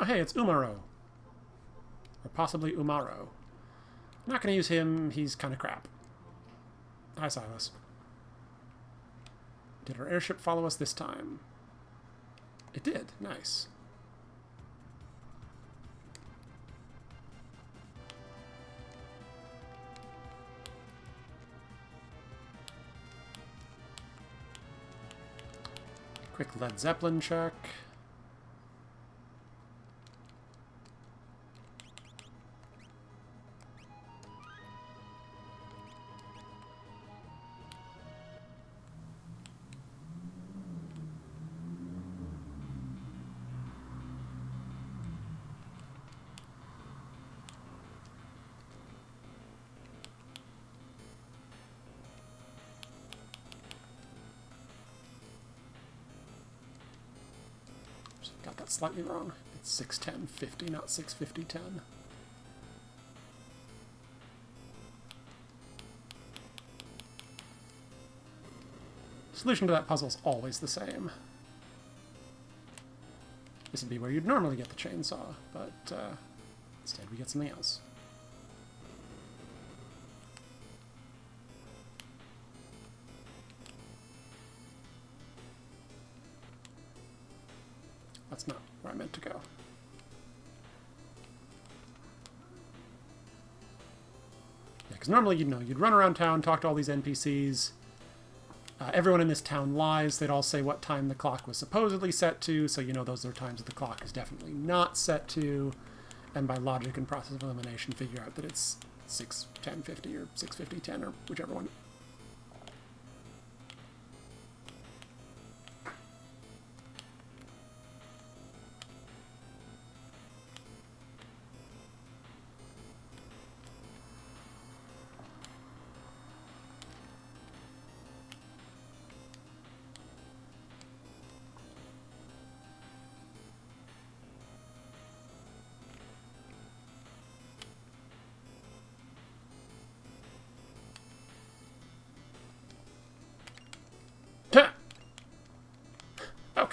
Oh, hey, it's Umaro. Or possibly Umaro. I'm not going to use him. He's kind of crap. Hi, Silas. Did our airship follow us this time? It did. Nice. Quick Led Zeppelin check. Got that slightly wrong. It's 610.50, not 650.10. Solution to that puzzle is always the same. This would be where you'd normally get the chainsaw, but instead we get something else. That's not where I meant to go. Yeah, because normally, you'd run around town, talk to all these NPCs. Everyone in this town lies. They'd all say what time the clock was supposedly set to, so those are times that the clock is definitely not set to. And by logic and process of elimination, figure out that it's 6:10:50 or 6:50:10 or whichever one.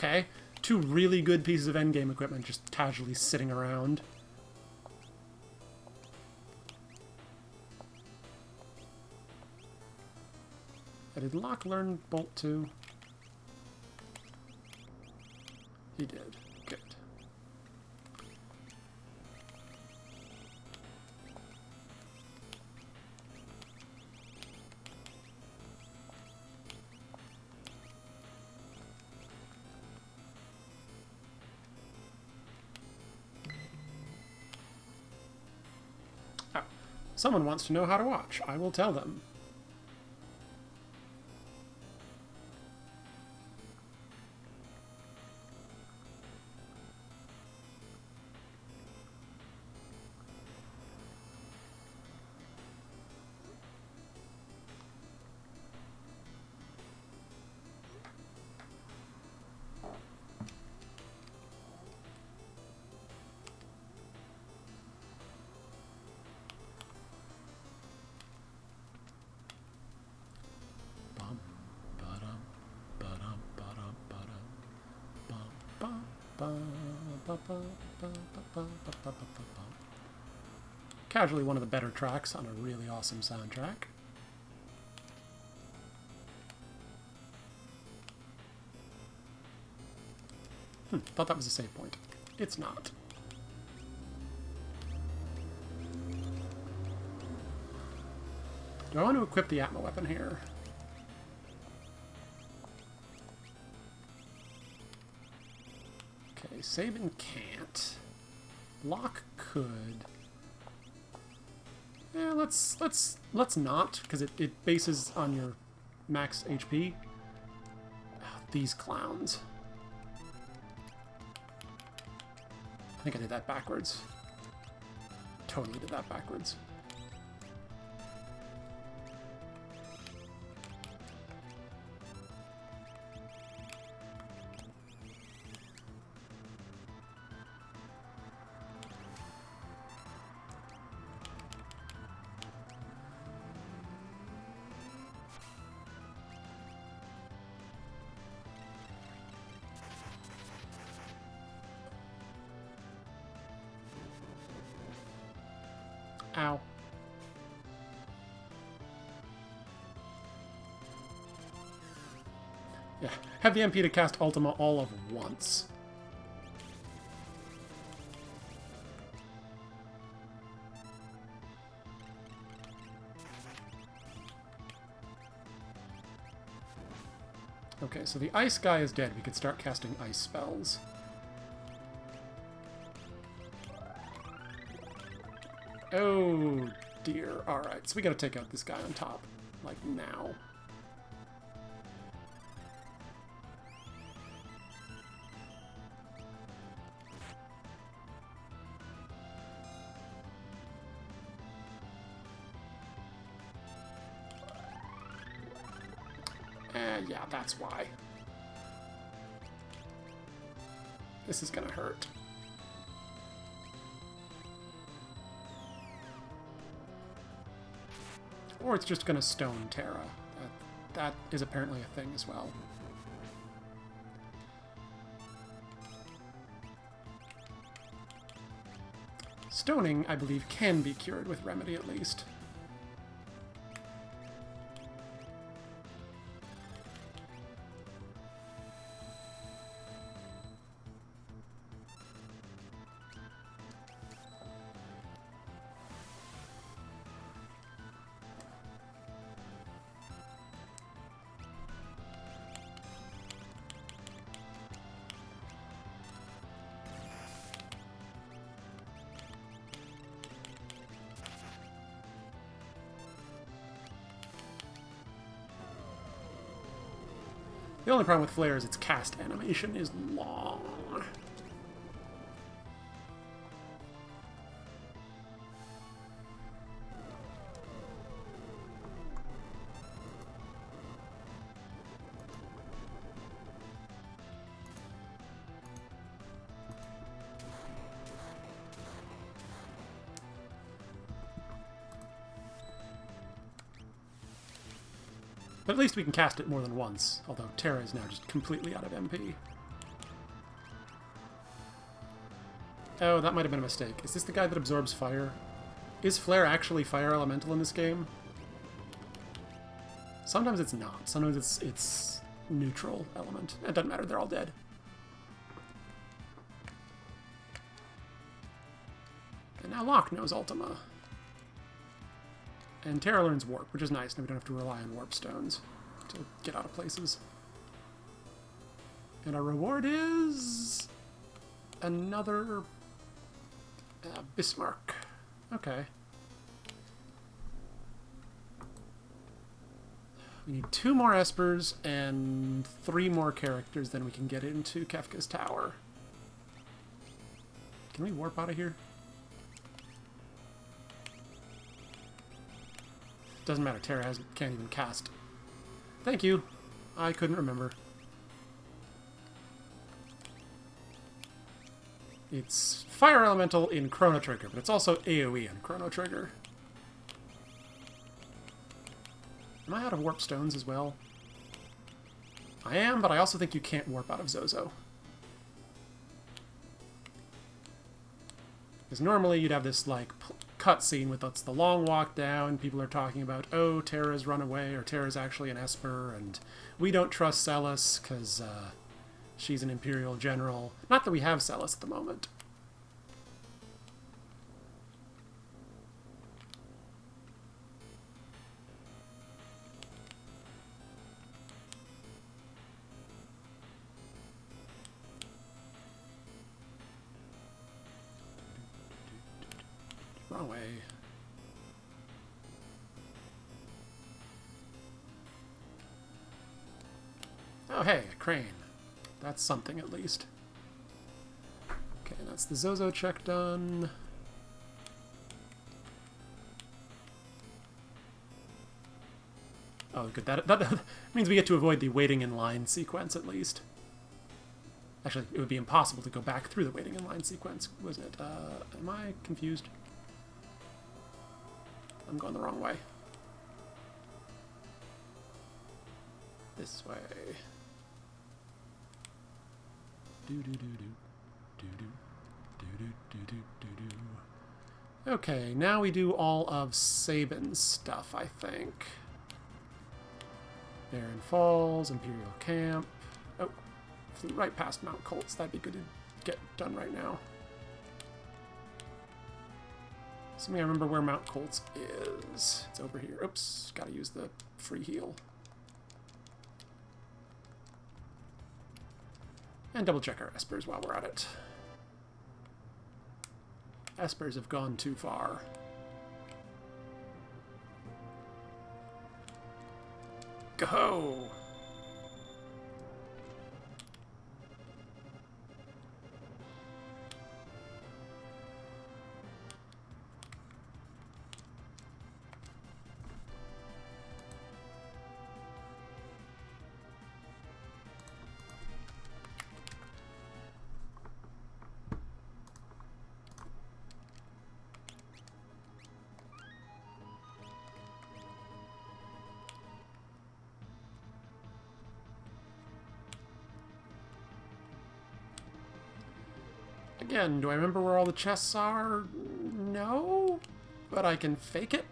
Okay. 2 really good pieces of endgame equipment just casually sitting around. Did Locke learn Bolt too? He did. Good. Oh. Someone wants to know how to watch. I will tell them. Casually one of the better tracks on a really awesome soundtrack. Thought that was a save point. It's not. Do I want to equip the Atma weapon here? Okay, Sabin can't. Locke could. Yeah, let's not, because it bases on your max HP. Oh, these clowns. I think I did that backwards. Totally did that backwards. Ow. Yeah, have the MP to cast Ultima all of once. Okay, so the ice guy is dead. We could start casting ice spells. Oh dear. Alright, so we gotta take out this guy on top. Like now. Yeah, that's why. This is gonna hurt. Or it's just gonna stone Terra. That is apparently a thing as well. Stoning, I believe, can be cured with Remedy at least. The only problem with Flare is its cast animation is long. But at least we can cast it more than once, although Terra is now just completely out of MP. Oh, that might have been a mistake. Is this the guy that absorbs fire? Is Flare actually fire elemental in this game? Sometimes it's not. Sometimes it's neutral element. It doesn't matter. They're all dead. And now Locke knows Ultima. And Terra learns Warp, which is nice. Now we don't have to rely on Warp Stones to get out of places. And our reward is... another... Bismarck. Okay. We need 2 more Espers and 3 more characters, then we can get into Kefka's Tower. Can we warp out of here? Doesn't matter, Terra can't even cast. Thank you. I couldn't remember. It's Fire Elemental in Chrono Trigger, but it's also AoE in Chrono Trigger. Am I out of Warp Stones as well? I am, but I also think you can't warp out of Zozo. Because normally you'd have this, like, cutscene with the long walk down, people are talking about, oh, Terra's run away, or Terra's actually an Esper, and we don't trust Celis, because, she's an Imperial General. Not that we have Celis at the moment. Wrong way. Oh, hey, a crane. That's something, at least. Okay, that's the Zozo check done. Oh, good. That means we get to avoid the waiting in line sequence, at least. Actually, it would be impossible to go back through the waiting in line sequence, wasn't it? Am I confused? I'm going the wrong way. This way. Okay, now we do all of Sabin's stuff, I think. Barren Falls, Imperial Camp. Oh, flew right past Mount Colts. That'd be good to get done right now. Assuming I remember where Mount Colts is. It's over here. Oops, gotta use the free heal. And double check our Espers while we're at it. Espers have gone too far. Go! Again, do I remember where all the chests are? No, but I can fake it.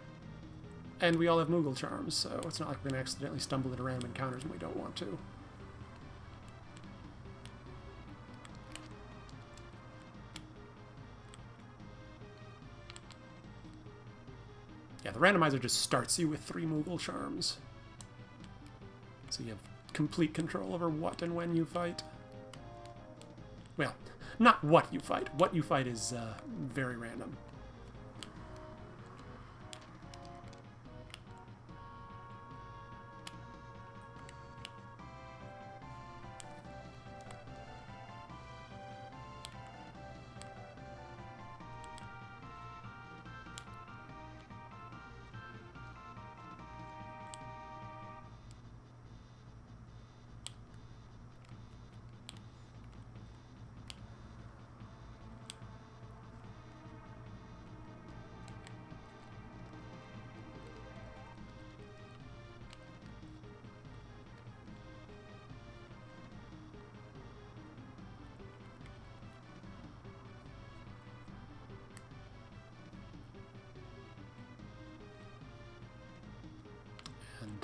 And we all have Moogle charms, so it's not like we're going to accidentally stumble into random encounters when we don't want to. Yeah, the randomizer just starts you with 3 Moogle charms. So you have complete control over what and when you fight. Well, not what you fight. What you fight is very random.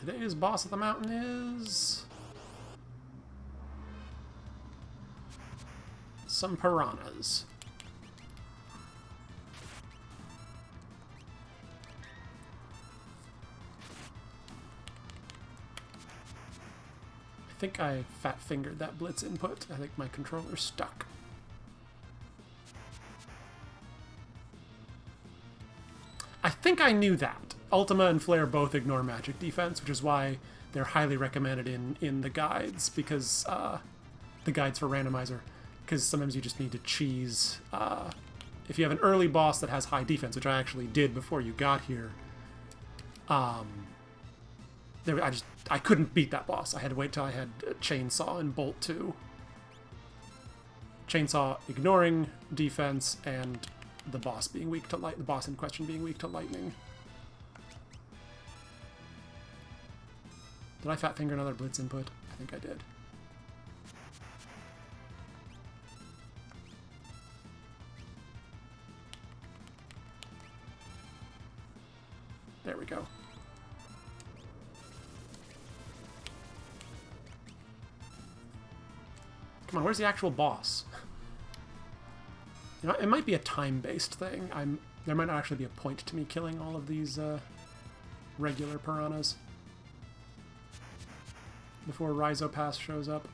today's boss of the mountain is... some piranhas. I think I fat-fingered that blitz input. I think my controller's stuck. I think I knew that. Ultima and Flare both ignore magic defense, which is why they're highly recommended in the guides, because the guides for randomizer, because sometimes you just need to cheese. If you have an early boss that has high defense, which I actually did before you got here, I couldn't beat that boss. I had to wait till I had Chainsaw and Bolt 2. Chainsaw ignoring defense and the boss being weak to the boss in question being weak to lightning. Did I fat finger another blitz input? I think I did. There we go. Come on, where's the actual boss? You know, it might be a time-based thing. There might not actually be a point to me killing all of these regular piranhas before Rhizopass shows up.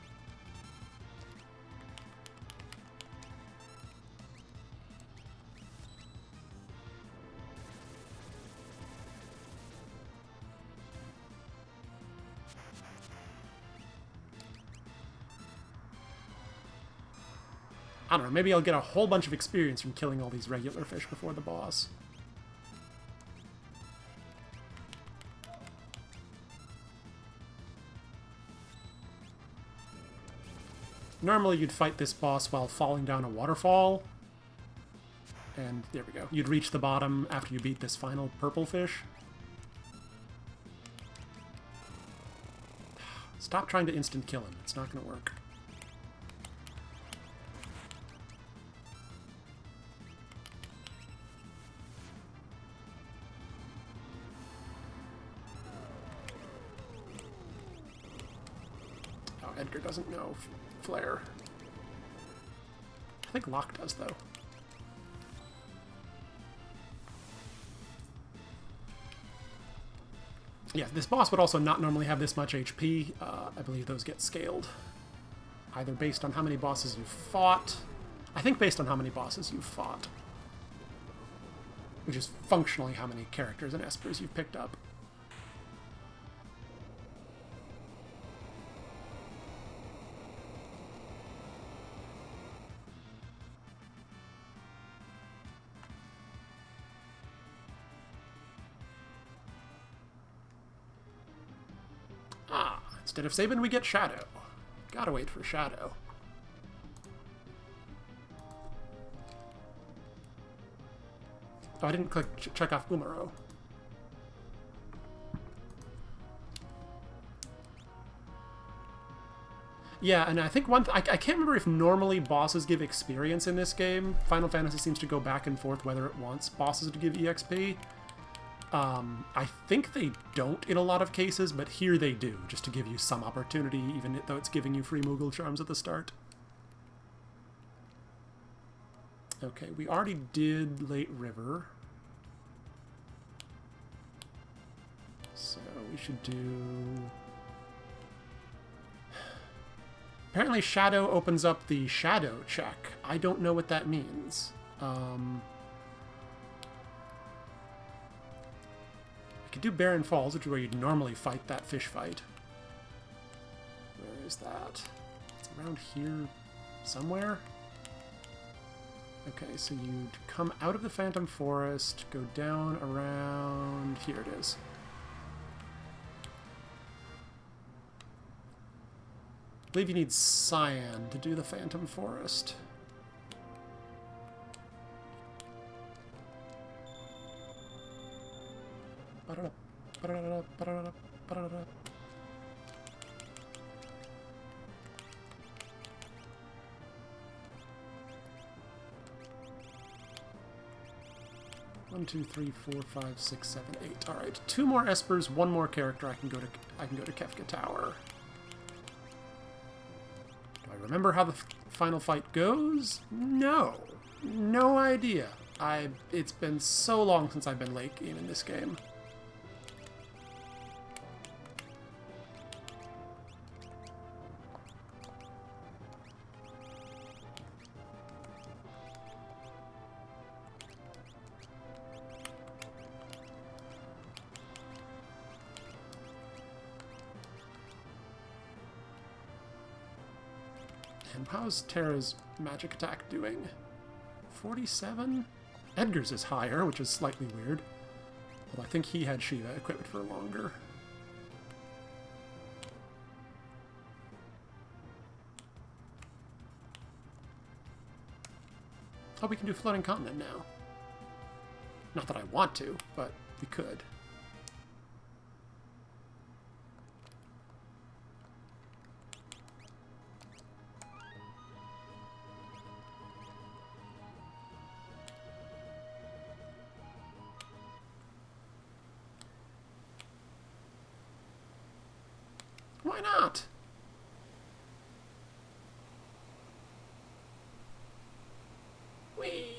I don't know, maybe I'll get a whole bunch of experience from killing all these regular fish before the boss. Normally you'd fight this boss while falling down a waterfall. And there we go. You'd reach the bottom after you beat this final purple fish. Stop trying to instant kill him. It's not going to work. Edgar doesn't know Flare. I think Locke does, though. Yeah, this boss would also not normally have this much HP. I believe those get scaled. Either based on how many bosses you've fought. I think based on how many bosses you've fought. Which is functionally how many characters and espers you've picked up. Instead of Sabin, we get Shadow. Gotta wait for Shadow. Oh, I didn't click check off Umaro. Yeah, and I think I can't remember if normally bosses give experience in this game. Final Fantasy seems to go back and forth whether it wants bosses to give EXP. I think they don't in a lot of cases, but here they do, just to give you some opportunity, even though it's giving you free Moogle Charms at the start. Okay, we already did Late River. So we should do... Apparently Shadow opens up the Shadow check. I don't know what that means. I could do Barren Falls, which is where you'd normally fight that fish fight. Where is that? It's around here somewhere? Okay, so you'd come out of the Phantom Forest, go down around... Here it is. I believe you need Cyan to do the Phantom Forest. 1, 2, 3, 4, 5, 6, 7, 8. All right, 2 more espers, 1 more character. I can go to Kefka Tower. Do I remember how the final fight goes? No, no idea. It's been so long since I've been late game in this game. And how's Terra's magic attack doing? 47? Edgar's is higher, which is slightly weird. Although I think he had Shiva equipped for longer. Oh, we can do Floating Continent now. Not that I want to, but we could. Why not? Whee!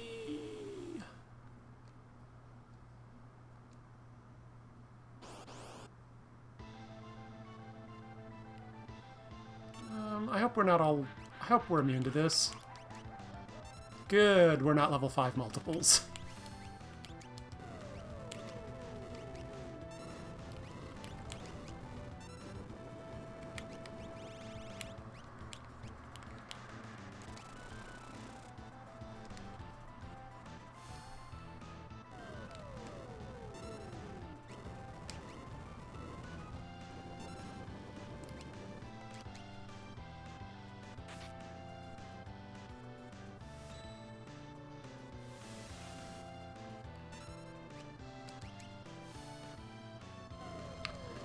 I hope we're not all... I hope we're immune to this. Good, we're not level 5 multiples.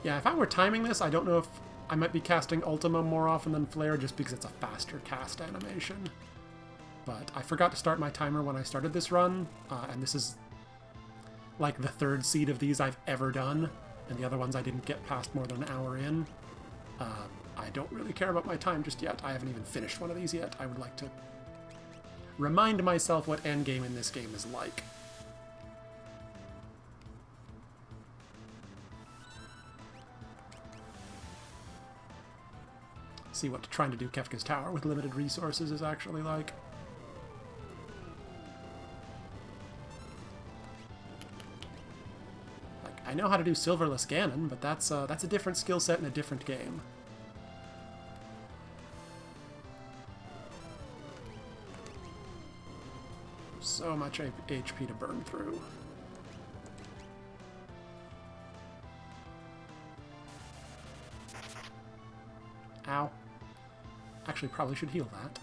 Yeah, if I were timing this, I don't know if I might be casting Ultima more often than Flare just because it's a faster cast animation. But I forgot to start my timer when I started this run, and this is like the 3rd seed of these I've ever done, and the other ones I didn't get past more than an hour in. I don't really care about my time just yet. I haven't even finished one of these yet. I would like to remind myself what endgame in this game is like. See what trying to do Kefka's Tower with limited resources is actually like. I know how to do Silverless Ganon, but that's a different skill set in a different game. So much HP to burn through. Ow. Actually, probably should heal that.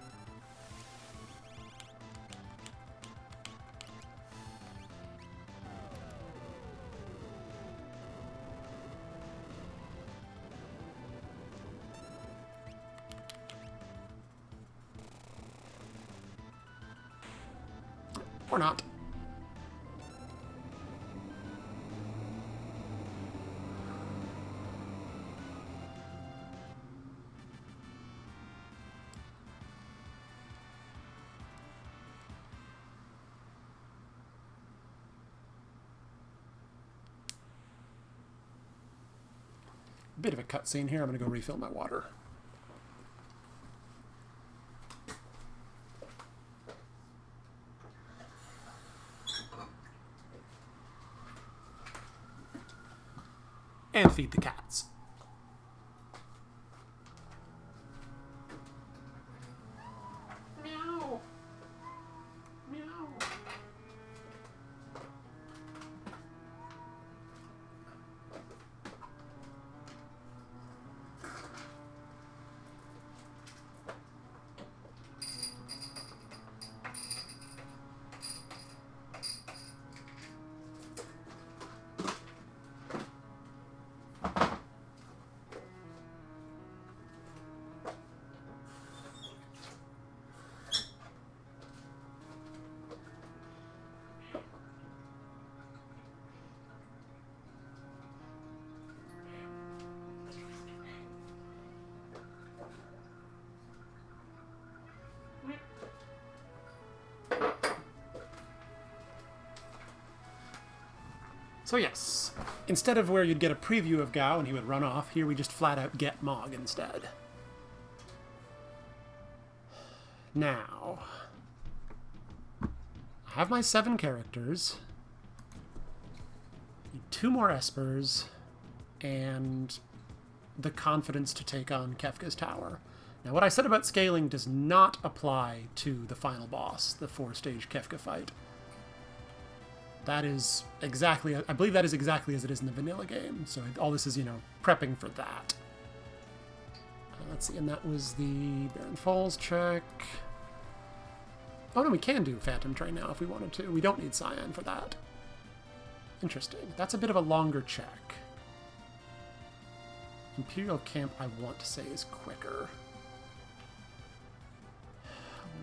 Or not. Bit of a cutscene here. I'm going to go refill my water. And feed the cats. Meow. Meow. So yes, instead of where you'd get a preview of Gao and he would run off, here we just flat out get Mog instead. Now, I have my 7 characters, need 2 more Espers, and the confidence to take on Kefka's Tower. Now, what I said about scaling does not apply to the final boss, the 4-stage Kefka fight. That is exactly, I believe that is exactly as it is in the vanilla game, so all this is, you know, prepping for that. Let's see, and that was the Barren Falls check. Oh no, we can do Phantom Train now if we wanted to. We don't need Cyan for that. Interesting. That's a bit of a longer check. Imperial Camp, I want to say, is quicker.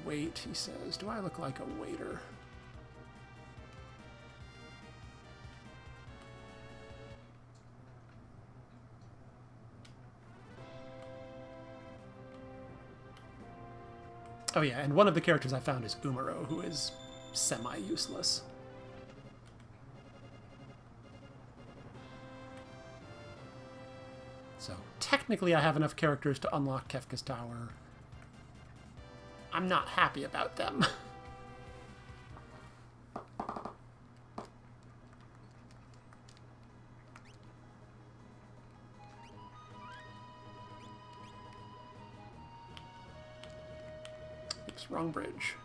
Wait, he says. Do I look like a waiter? Oh yeah, and one of the characters I found is Umaro, who is semi-useless. So, technically I have enough characters to unlock Kefka's Tower. I'm not happy about them. Oops, wrong bridge.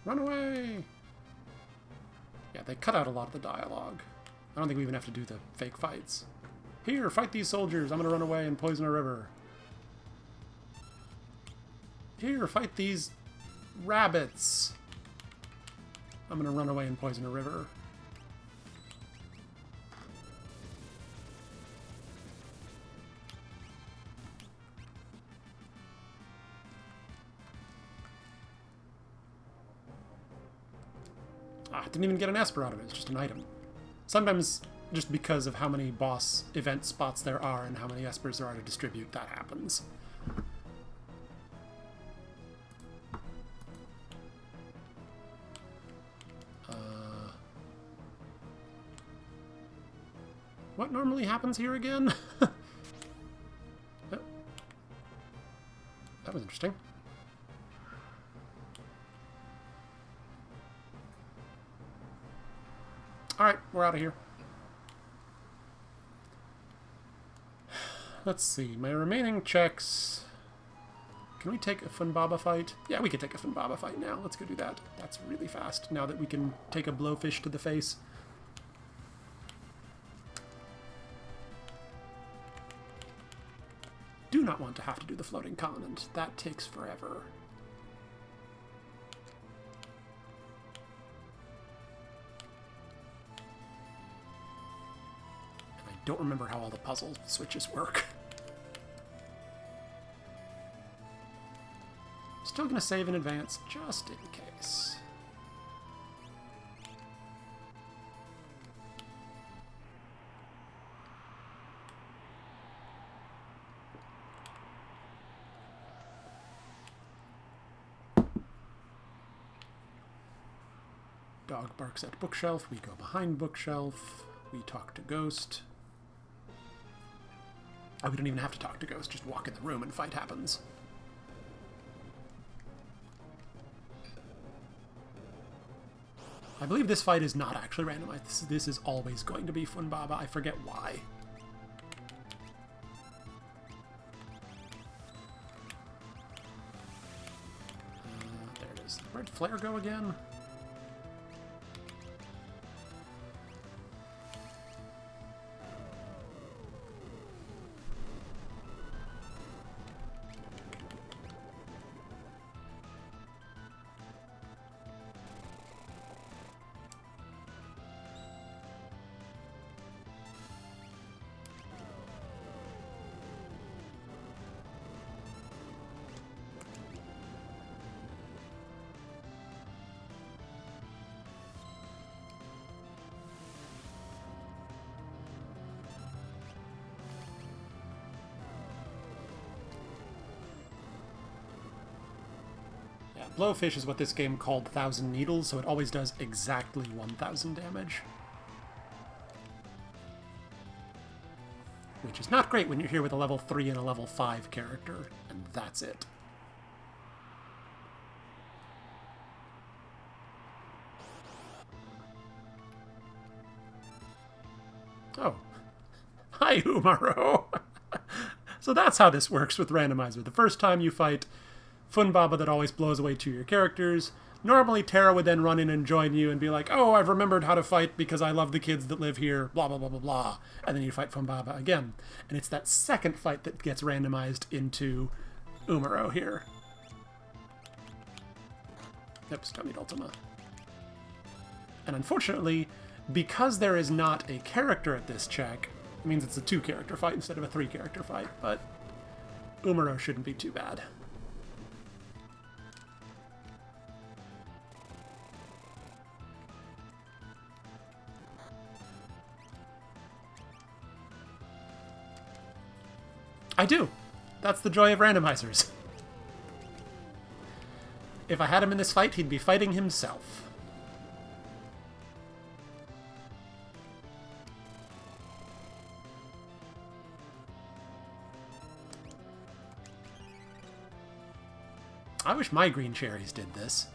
Run away! Yeah, they cut out a lot of the dialogue. I don't think we even have to do the fake fights. Here, fight these soldiers! I'm gonna run away and poison a river. Here, fight these rabbits! I'm gonna run away and poison a river. Didn't even get an Esper out of it, it's just an item. Sometimes, just because of how many boss event spots there are and how many Espers there are to distribute, that happens. What normally happens here again? Oh. That was interesting. Alright, we're out of here. Let's see, my remaining checks... Can we take a Funbaba fight? Yeah, we can take a Funbaba fight now. Let's go do that. That's really fast, now that we can take a blowfish to the face. Do not want to have to do the floating continent. That takes forever. Don't remember how all the puzzle switches work. Still gonna save in advance, just in case. Dog barks at bookshelf, we go behind bookshelf, we talk to Ghost. Oh, we don't even have to talk to Ghost, just walk in the room and fight happens. I believe this fight is not actually randomized. This is always going to be Funbaba. I forget why. There it is. Where'd Flare go again? Yeah, Blowfish is what this game called 1,000 Needles, so it always does exactly 1,000 damage. Which is not great when you're here with a level 3 and a level 5 character, and that's it. Oh. Hi, Umaro! So that's how this works with Randomizer. The first time you fight Funbaba, that always blows away 2 of your characters. Normally, Terra would then run in and join you and be like, oh, I've remembered how to fight because I love the kids that live here, blah, blah, blah, blah, blah. And then you fight Funbaba again. And it's that second fight that gets randomized into Umaro here. Oops, don't need Ultima. And unfortunately, because there is not a character at this check, it means it's a 2-character fight instead of a 3-character fight, but Umaro shouldn't be too bad. I do. That's the joy of randomizers. If I had him in this fight, he'd be fighting himself. I wish my green cherries did this.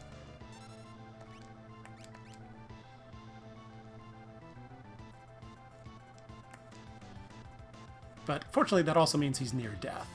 But fortunately, that also means he's near death.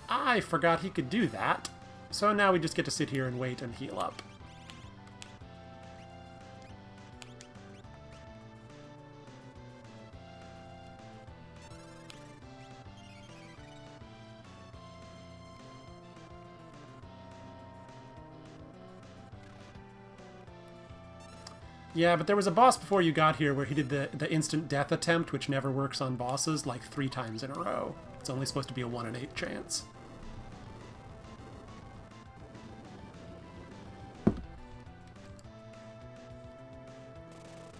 I forgot he could do that. So now we just get to sit here and wait and heal up. Yeah, but there was a boss before you got here where he did the instant death attempt, which never works on bosses, like 3 times in a row. It's only supposed to be a 1 in 8 chance.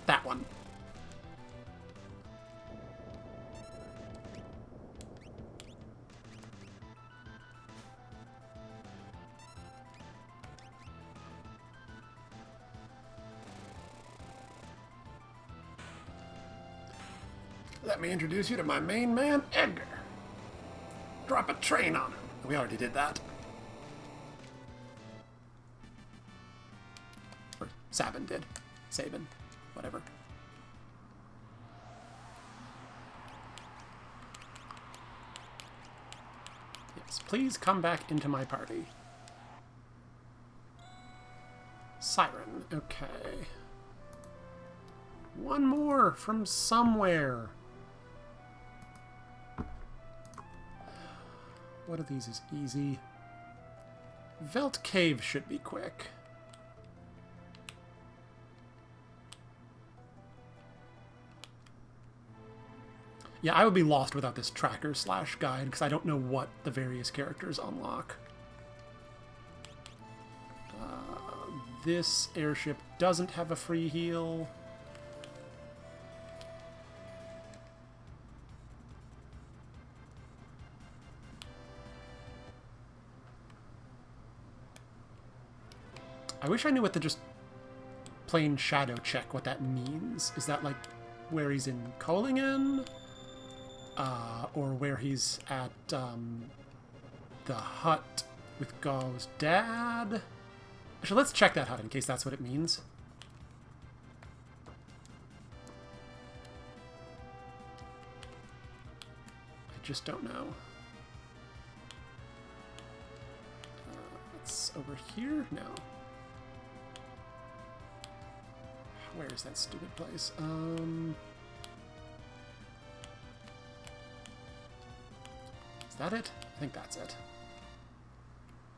That one. Let me introduce you to my main man, Edgar. Drop a train on him. We already did that. Or Sabin did. Sabin. Whatever. Yes, please come back into my party. Siren. Okay. One more from somewhere. What of these is easy? Velt Cave should be quick. Yeah, I would be lost without this tracker/guide because I don't know what the various characters unlock. This airship doesn't have a free heal. I wish I knew what the just plain shadow check, what that means. Is that like where he's in Kolingen? Or where he's at the hut with Gau's dad? Actually, let's check that hut in case that's what it means. I just don't know. It's over here? No. Where is that stupid place? Is that it? I think that's it.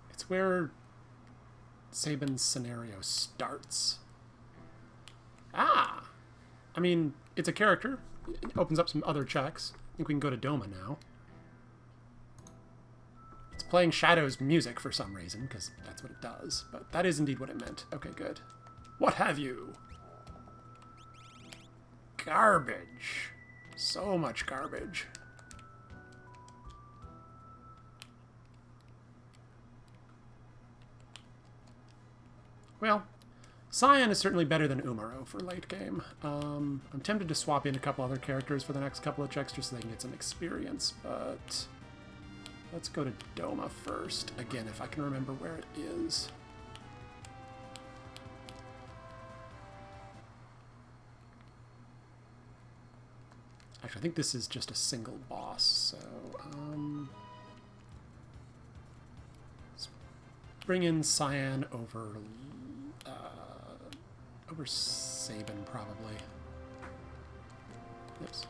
It's where Sabin's scenario starts. Ah! I mean, it's a character. It opens up some other checks. I think we can go to Doma now. playing Shadow's music for some reason, because that's what it does. But that is indeed what it meant. Okay, good. What have you? Garbage. So much garbage. Well, Cyan is certainly better than Umaro for late game. I'm tempted to swap in a couple other characters for the next couple of checks just so they can get some experience, but let's go to Doma first. Again, if I can remember where it is. Actually, I think this is just a single boss, so let's bring in Cyan over Sabin, probably. Yes.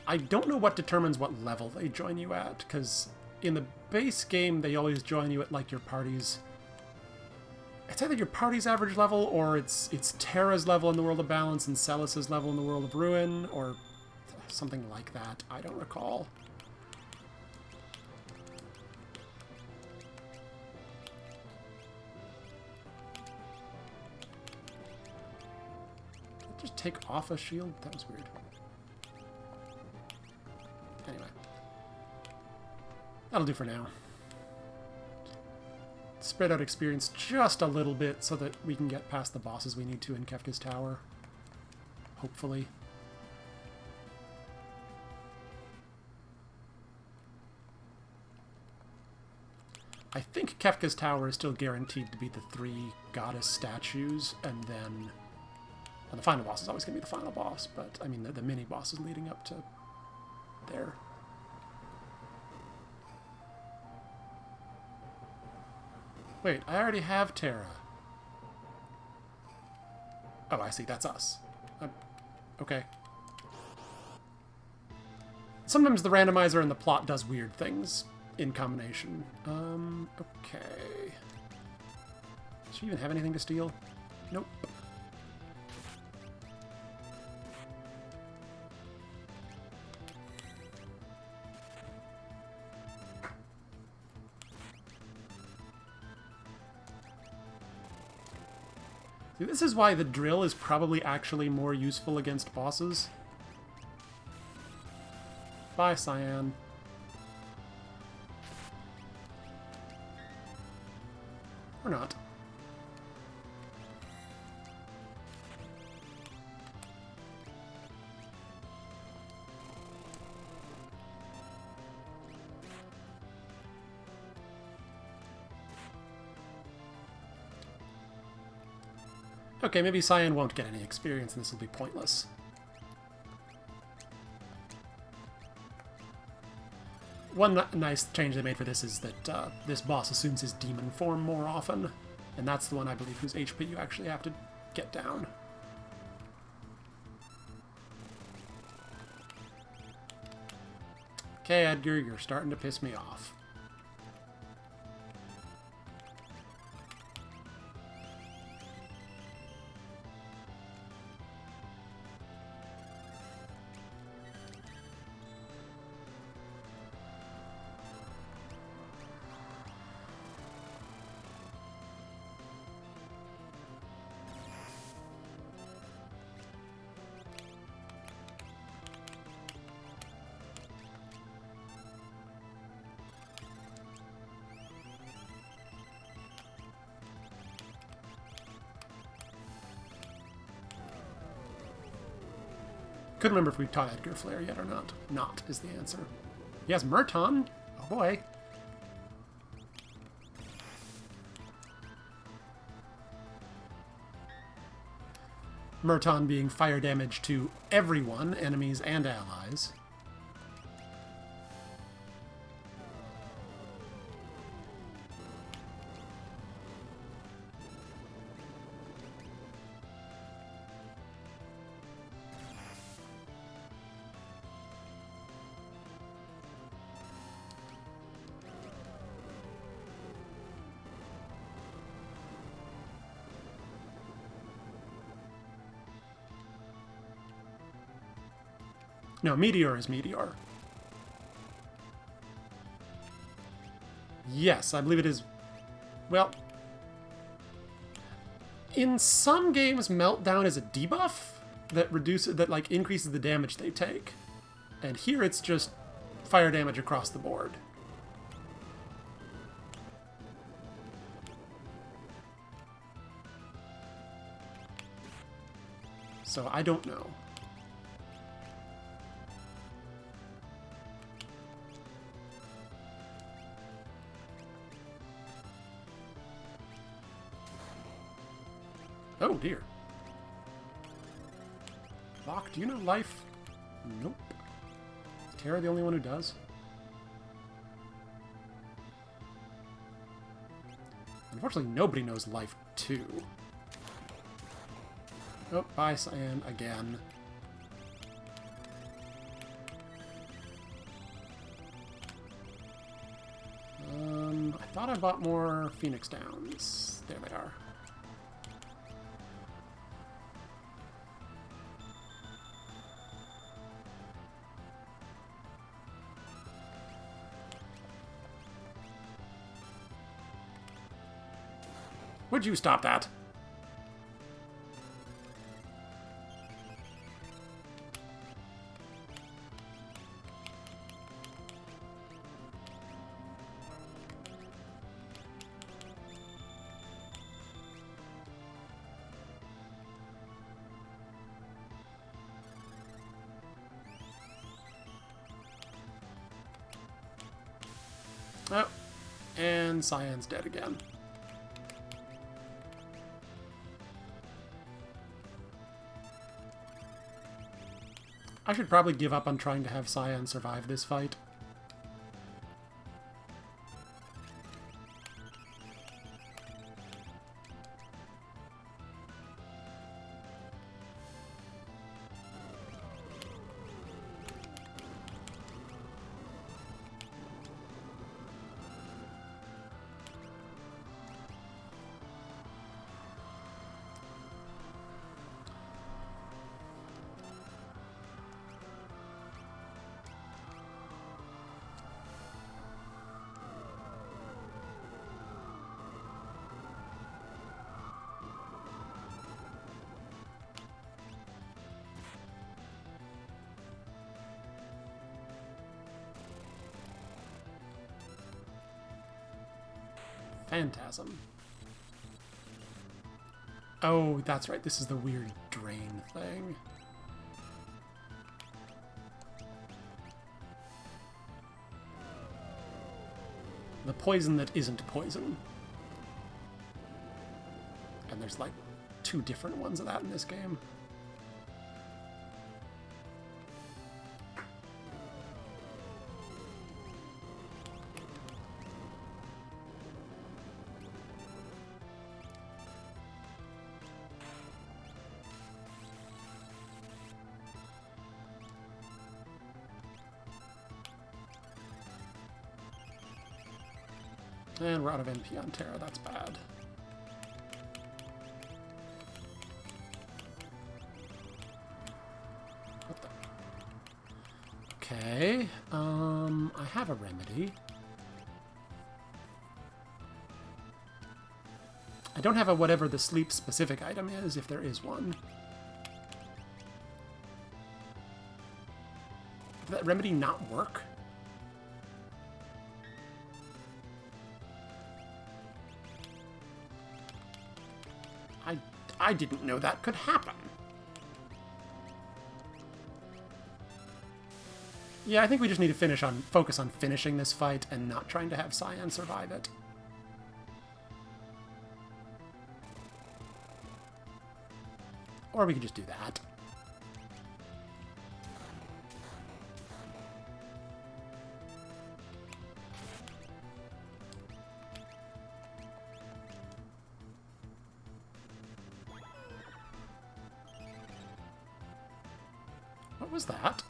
I don't know what determines what level they join you at, because in the base game, they always join you at, like, your party's... It's either your party's average level, or it's Terra's level in the World of Balance and Celis's level in the World of Ruin, or something like that. I don't recall. Did I just take off a shield? That was weird. Anyway. That'll do for now. Spread out experience just a little bit so that we can get past the bosses we need to in Kefka's Tower. Hopefully. I think Kefka's Tower is still guaranteed to be the 3 goddess statues, and then... Well, the final boss is always going to be the final boss, but, I mean, the mini-bosses leading up to there. Wait, I already have Terra. Oh, I see. That's us. Okay. Sometimes the randomizer and the plot does weird things in combination. Okay. Does she even have anything to steal? Nope. This is why the drill is probably actually more useful against bosses. Bye, Cyan. Or not. Okay, maybe Cyan won't get any experience and this will be pointless. One nice change they made for this is that this boss assumes his demon form more often, and that's the one I believe whose HP you actually have to get down. Okay, Edgar, you're starting to piss me off. Couldn't remember if we taught Edgar Flare yet or not. Not is the answer. He has Murton. Oh boy. Murton being fire damage to everyone, enemies and allies. No, Meteor is Meteor. Yes, I believe it is... Well... In some games, Meltdown is a debuff that like, increases the damage they take. And here it's just fire damage across the board. So I don't know. Oh dear. Locke, do you know life? Nope. Is Terra the only one who does? Unfortunately, nobody knows life 2. Oh, bye, Cyan, again. I thought I bought more Phoenix Downs. There they are. Would you stop that? Oh, and Cyan's dead again. I should probably give up on trying to have Cyan survive this fight. Phantasm. Oh, that's right. This is the weird drain thing. The poison that isn't poison. And there's like 2 different ones of that in this game. And we're out of NP on Terra, that's bad. What the? Okay, I have a remedy. I don't have a whatever the sleep-specific item is, if there is one. Did that remedy not work? I didn't know that could happen. Yeah, I think we just need to focus on finishing this fight and not trying to have Cyan survive it. Or we could just do that. What was that?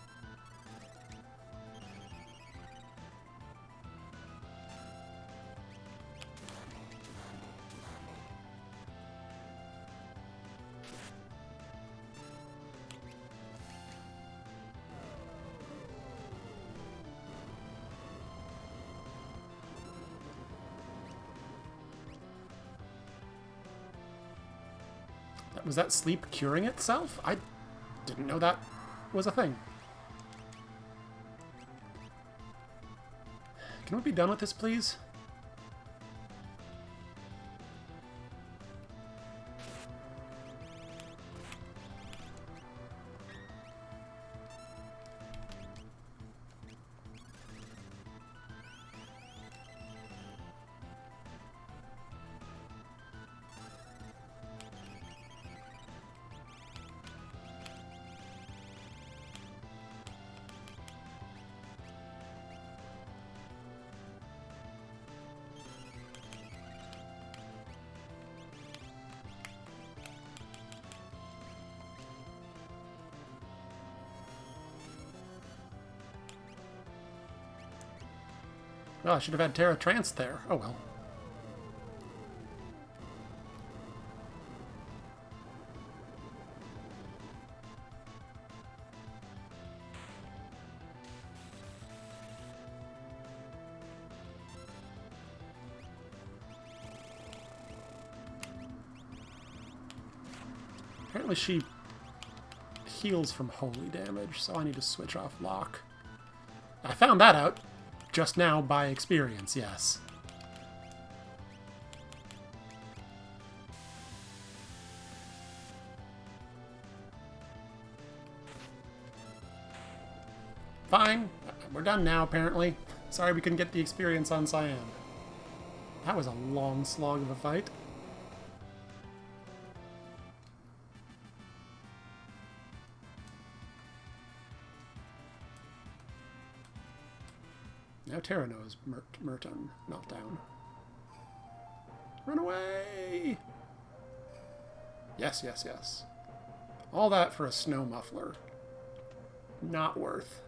Was that sleep curing itself? I didn't know that was a thing. Can we be done with this, please? Well, I should have had Terra Trance there. Oh well. Apparently she heals from holy damage, so I need to switch off lock. I found that out just now by experience, yes. Fine. We're done now, apparently. Sorry we couldn't get the experience on Cyan. That was a long slog of a fight. Now Terra knows Merton, meltdown. Run away! Yes, yes, yes. All that for a snow muffler. Not worth.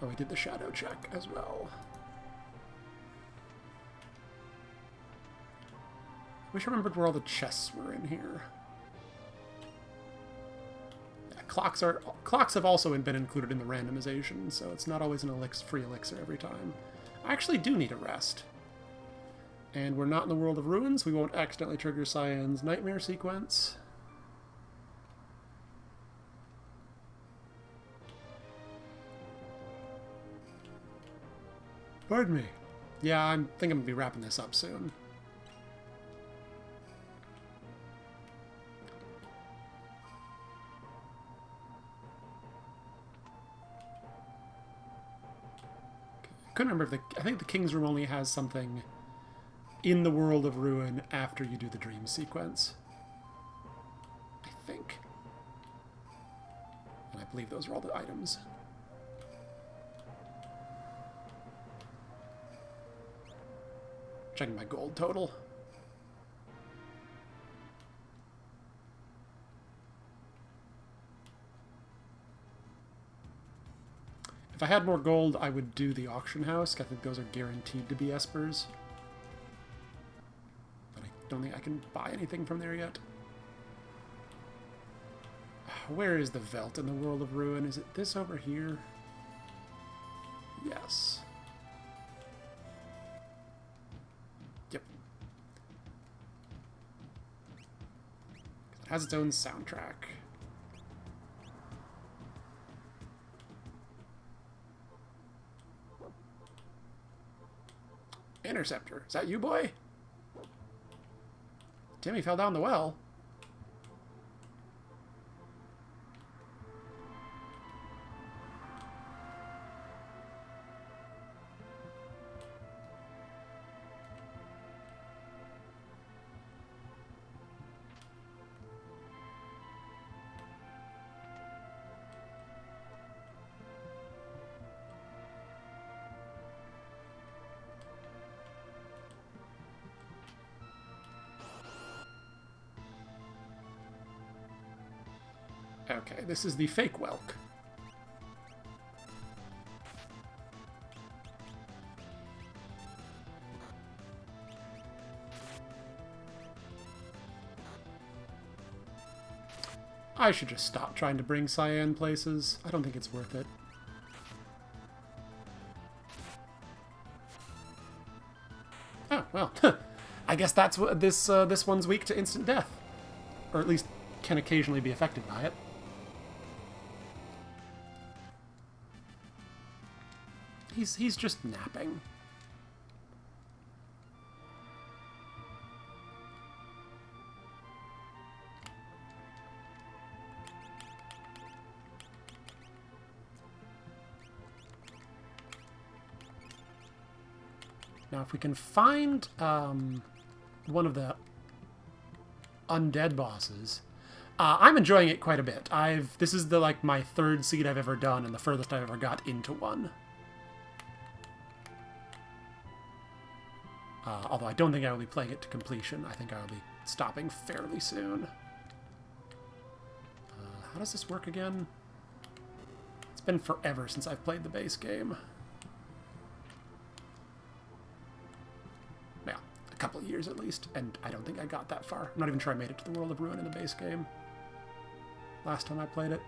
Oh, we did the shadow check as well. Wish I remembered where all the chests were in here. Clocks have also been included in the randomization, so it's not always an free elixir every time. I actually do need a rest. And we're not in the world of ruins. We won't accidentally trigger Cyan's nightmare sequence. Pardon me. Yeah, I think I'm going to be wrapping this up soon. Couldn't remember if I think the King's Room only has something in the world of ruin after you do the dream sequence. I think. And I believe those are all the items. Checking my gold total. If I had more gold, I would do the auction house. I think those are guaranteed to be espers. But I don't think I can buy anything from there yet. Where is the Velt in the world of ruin? Is it this over here? Yes. Yep. It has its own soundtrack. Interceptor. Is that you, boy? Timmy fell down the well. Okay, this is the fake Welk. I should just stop trying to bring Cyan places. I don't think it's worth it. Oh, well. I guess that's what this one's weak to instant death, or at least can occasionally be affected by it. He's just napping. Now, if we can find one of the undead bosses, I'm enjoying it quite a bit. This is my third seed I've ever done, and the furthest I've ever got into one. Although I don't think I will be playing it to completion. I think I will be stopping fairly soon. How does this work again? It's been forever since I've played the base game. Yeah, a couple of years at least, and I don't think I got that far. I'm not even sure I made it to the World of Ruin in the base game last time I played it.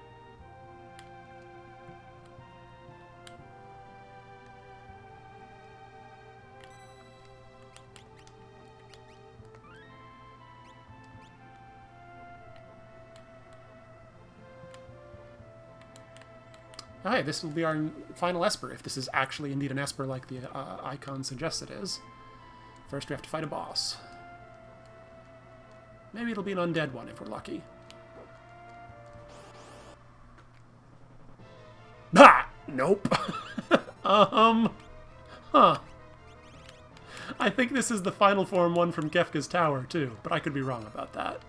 Oh, hey, this will be our final Esper, if this is actually indeed an Esper like the icon suggests it is. First we have to fight a boss. Maybe it'll be an undead one if we're lucky. Ah! Nope. Huh. I think this is the final form one from Kefka's Tower, too, but I could be wrong about that.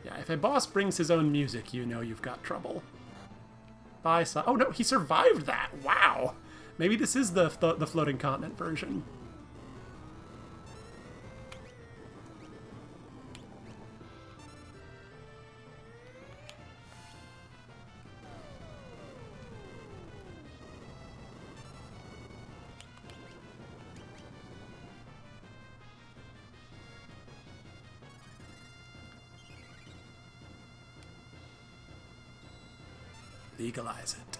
Yeah, if a boss brings his own music, you know you've got trouble. Bye, oh no, he survived that! Wow! Maybe this is the floating continent version. Legalize it.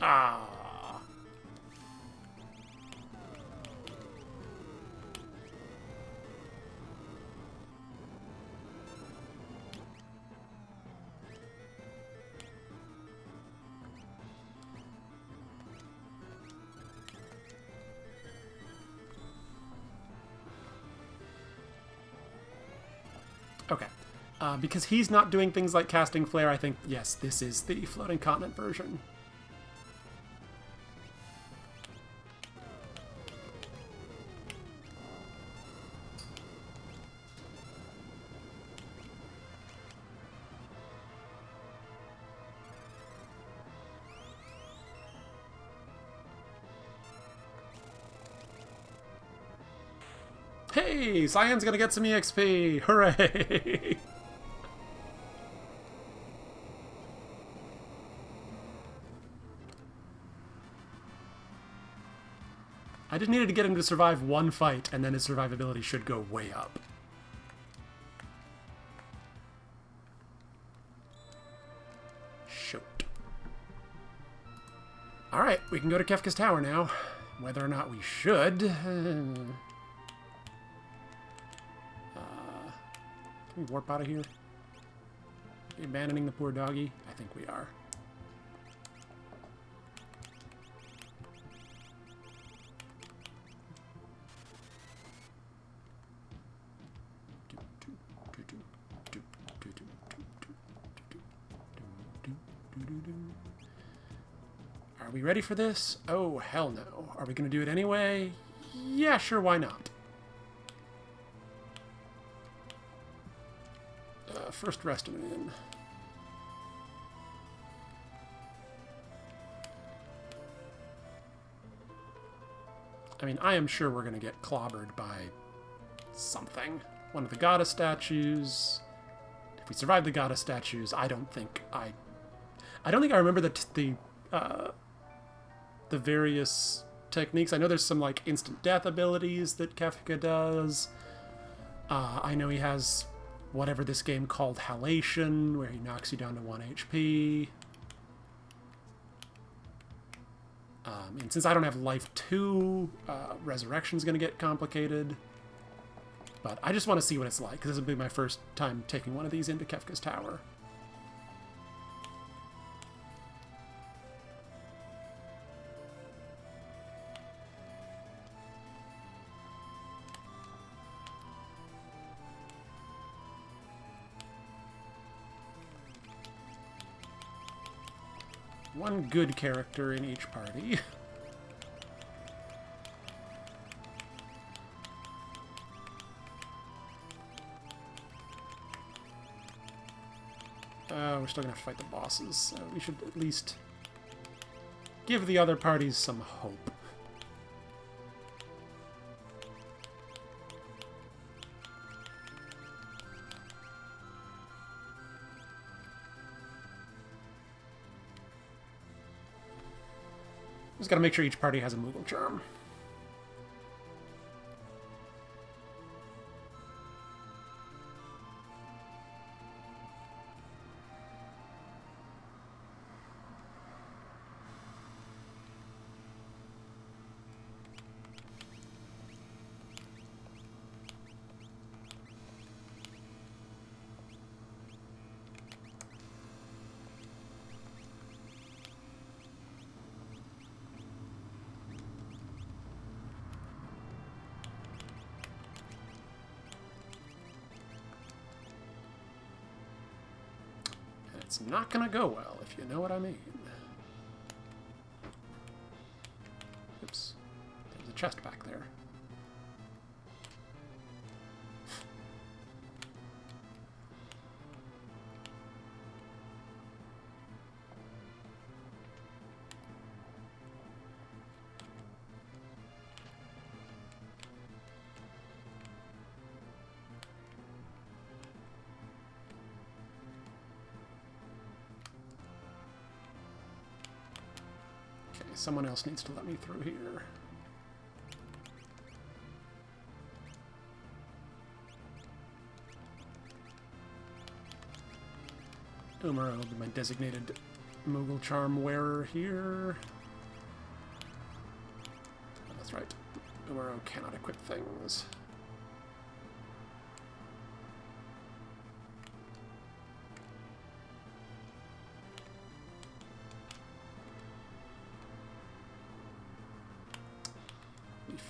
Ah. Okay. Because he's not doing things like casting flare, I think, yes, this is the floating continent version. Hey, Cyan's gonna get some EXP! Hooray! I just needed to get him to survive one fight, and then his survivability should go way up. Shoot. Alright, we can go to Kefka's Tower now. Whether or not we should... Can we warp out of here? Are we abandoning the poor doggy? I think we are. Our Are we ready for this? Oh, hell no. Are we going to do it anyway? Yeah, sure, why not? First restaurant in. I mean, I am sure we're going to get clobbered by something. One of the goddess statues. If we survive the goddess statues, I don't think I remember the various techniques. I know there's some like instant death abilities that Kefka does. I know he has whatever this game called halation, where he knocks you down to 1 HP. And since I don't have life 2, resurrection's going to get complicated. But I just want to see what it's like, because this will be my first time taking one of these into Kefka's tower. One good character in each party. We're still gonna have to fight the bosses, so we should at least give the other parties some hope. Just gotta make sure each party has a Moogle Charm. It's not gonna go well, if you know what I mean. Oops. There's a chest back there. Someone else needs to let me through here. Umaro will be my designated Moogle Charm wearer here. Oh, that's right. Umaro cannot equip things.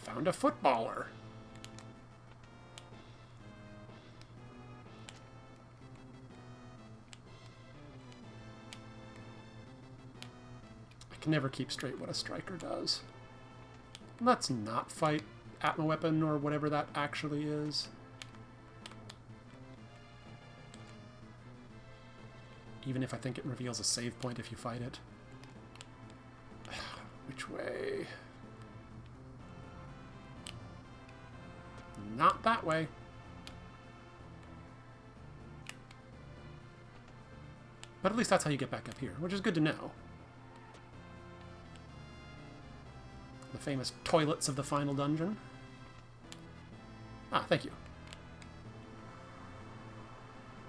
Found a footballer. I can never keep straight what a striker does. Let's not fight Atma Weapon or whatever that actually is. Even if I think it reveals a save point if you fight it. Which way? Not that way. But at least that's how you get back up here, which is good to know. The famous toilets of the final dungeon. Ah, thank you.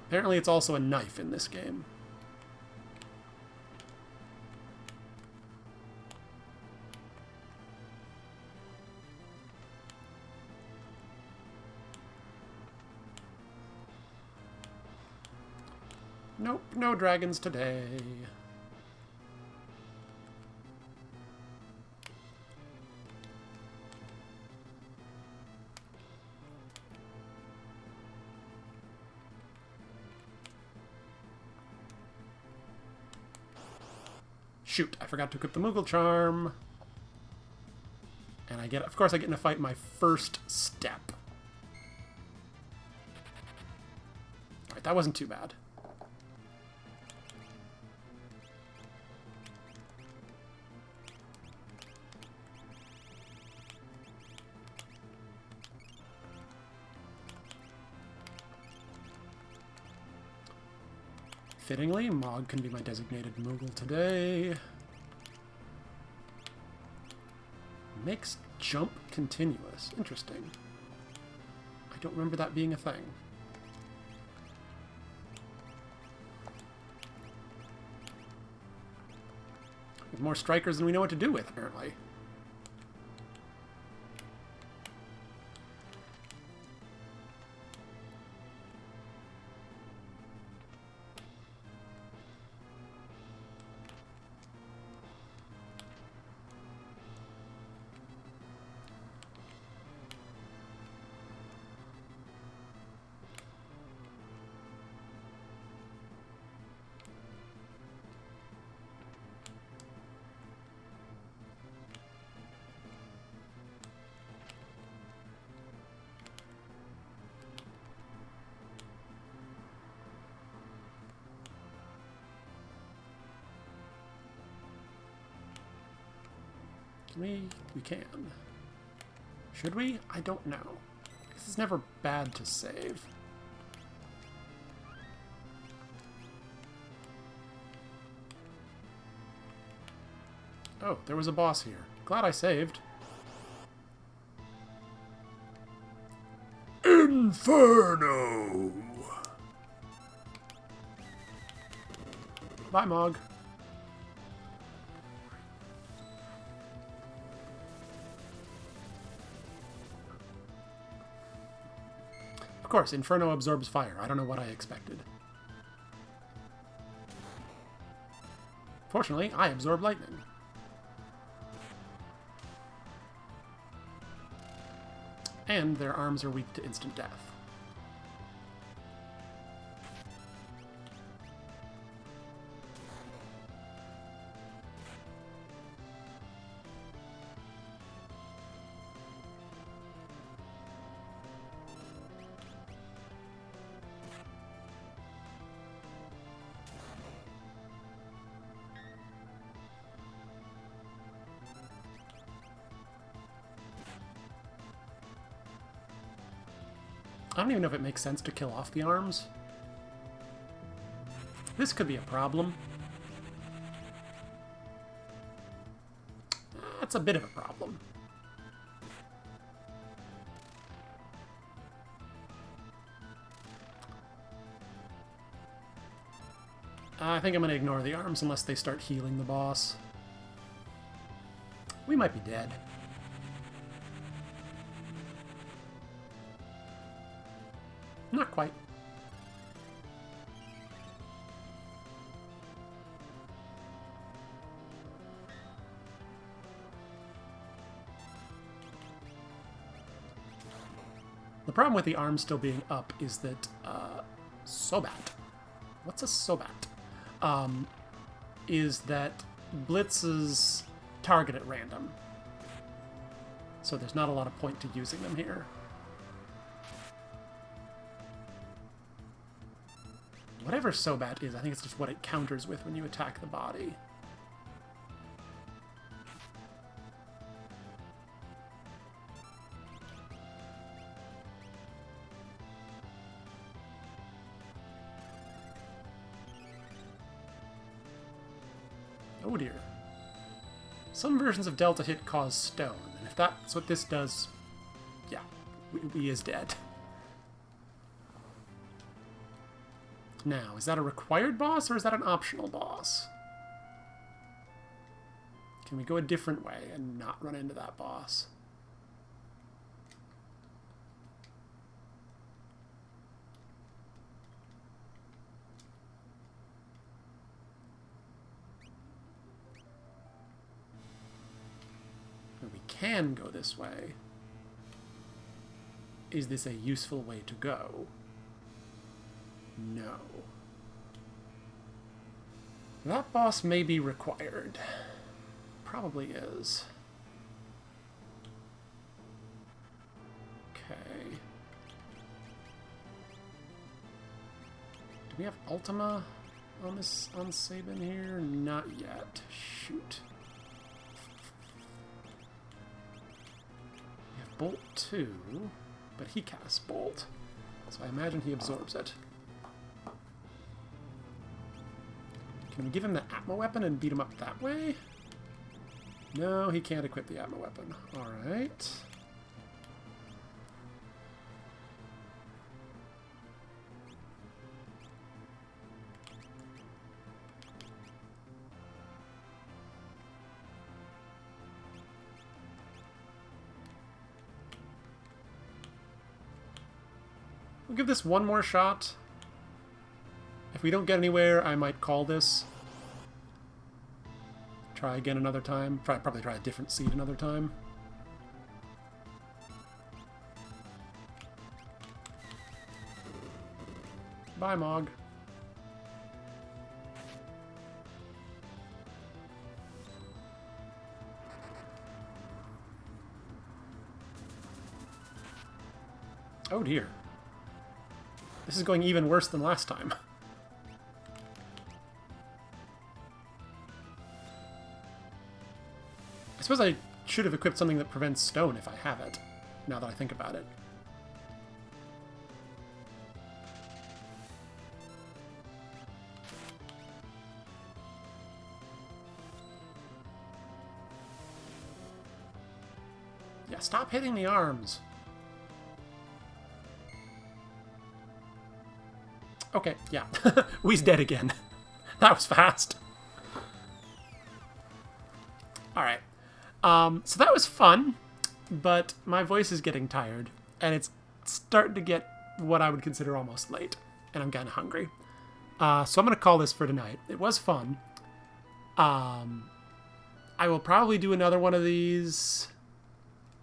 Apparently it's also a knife in this game. Nope, no dragons today. Shoot, I forgot to equip the Moogle Charm. And I get, of course, I get in a fight my first step. Alright, that wasn't too bad. Fittingly, Mog can be my designated Moogle today. Makes jump continuous. Interesting. I don't remember that being a thing. With more strikers than we know what to do with, apparently. We can. Should we? I don't know. This is never bad to save. Oh, there was a boss here. Glad I saved. Inferno! Bye, Mog. Of course, Inferno absorbs fire. I don't know what I expected. Fortunately, I absorb lightning. And their arms are weak to instant death. I don't even know if it makes sense to kill off the arms. This could be a problem. That's a bit of a problem. I think I'm going to ignore the arms unless they start healing the boss. We might be dead. Not quite. The problem with the arm still being up is that Sobat. What's a Sobat? Is that blitzes target at random. So there's not a lot of point to using them here. Whatever Sobat is, I think it's just what it counters with when you attack the body. Oh dear. Some versions of Delta Hit cause stone, and if that's what this does, yeah, we is dead. Now, is that a required boss or is that an optional boss? Can we go a different way and not run into that boss? We can go this way. Is this a useful way to go? No. That boss may be required. Probably is. Okay. Do we have Ultima on this on Sabin here? Not yet. Shoot. We have Bolt 2, but he casts Bolt. So I imagine he absorbs it. Can we give him the Atma weapon and beat him up that way? No, he can't equip the Atma weapon. Alright. We'll give this one more shot. If we don't get anywhere, I might call this. Try again another time. Probably try a different seed another time. Bye, Mog. Oh dear. This is going even worse than last time. I suppose I should have equipped something that prevents stone if I have it, now that I think about it. Yeah, stop hitting the arms. Okay, yeah. We's dead again. That was fast. Alright. So that was fun, but my voice is getting tired, and it's starting to get what I would consider almost late, and I'm kind of hungry. So I'm going to call this for tonight. It was fun. I will probably do another one of these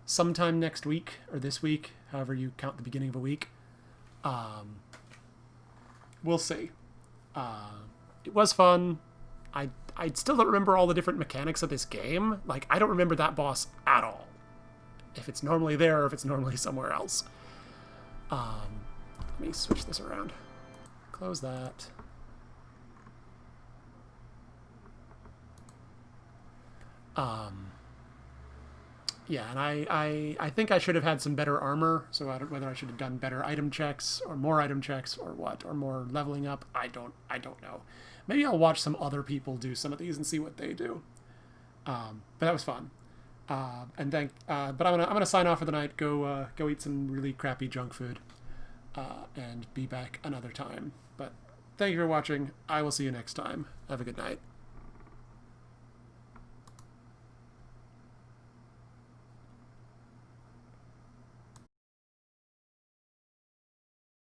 sometime next week, or this week, however you count the beginning of a week. We'll see. It was fun. I still don't remember all the different mechanics of this game. Like, I don't remember that boss at all. If it's normally there or if it's normally somewhere else. Let me switch this around. Close that. Yeah, and I think I should have had some better armor, so I don't whether I should have done better item checks or more item checks or what, or more leveling up. I don't know. Maybe I'll watch some other people do some of these and see what they do. But that was fun. But I'm gonna sign off for the night. Go eat some really crappy junk food, and be back another time. But thank you for watching. I will see you next time. Have a good night.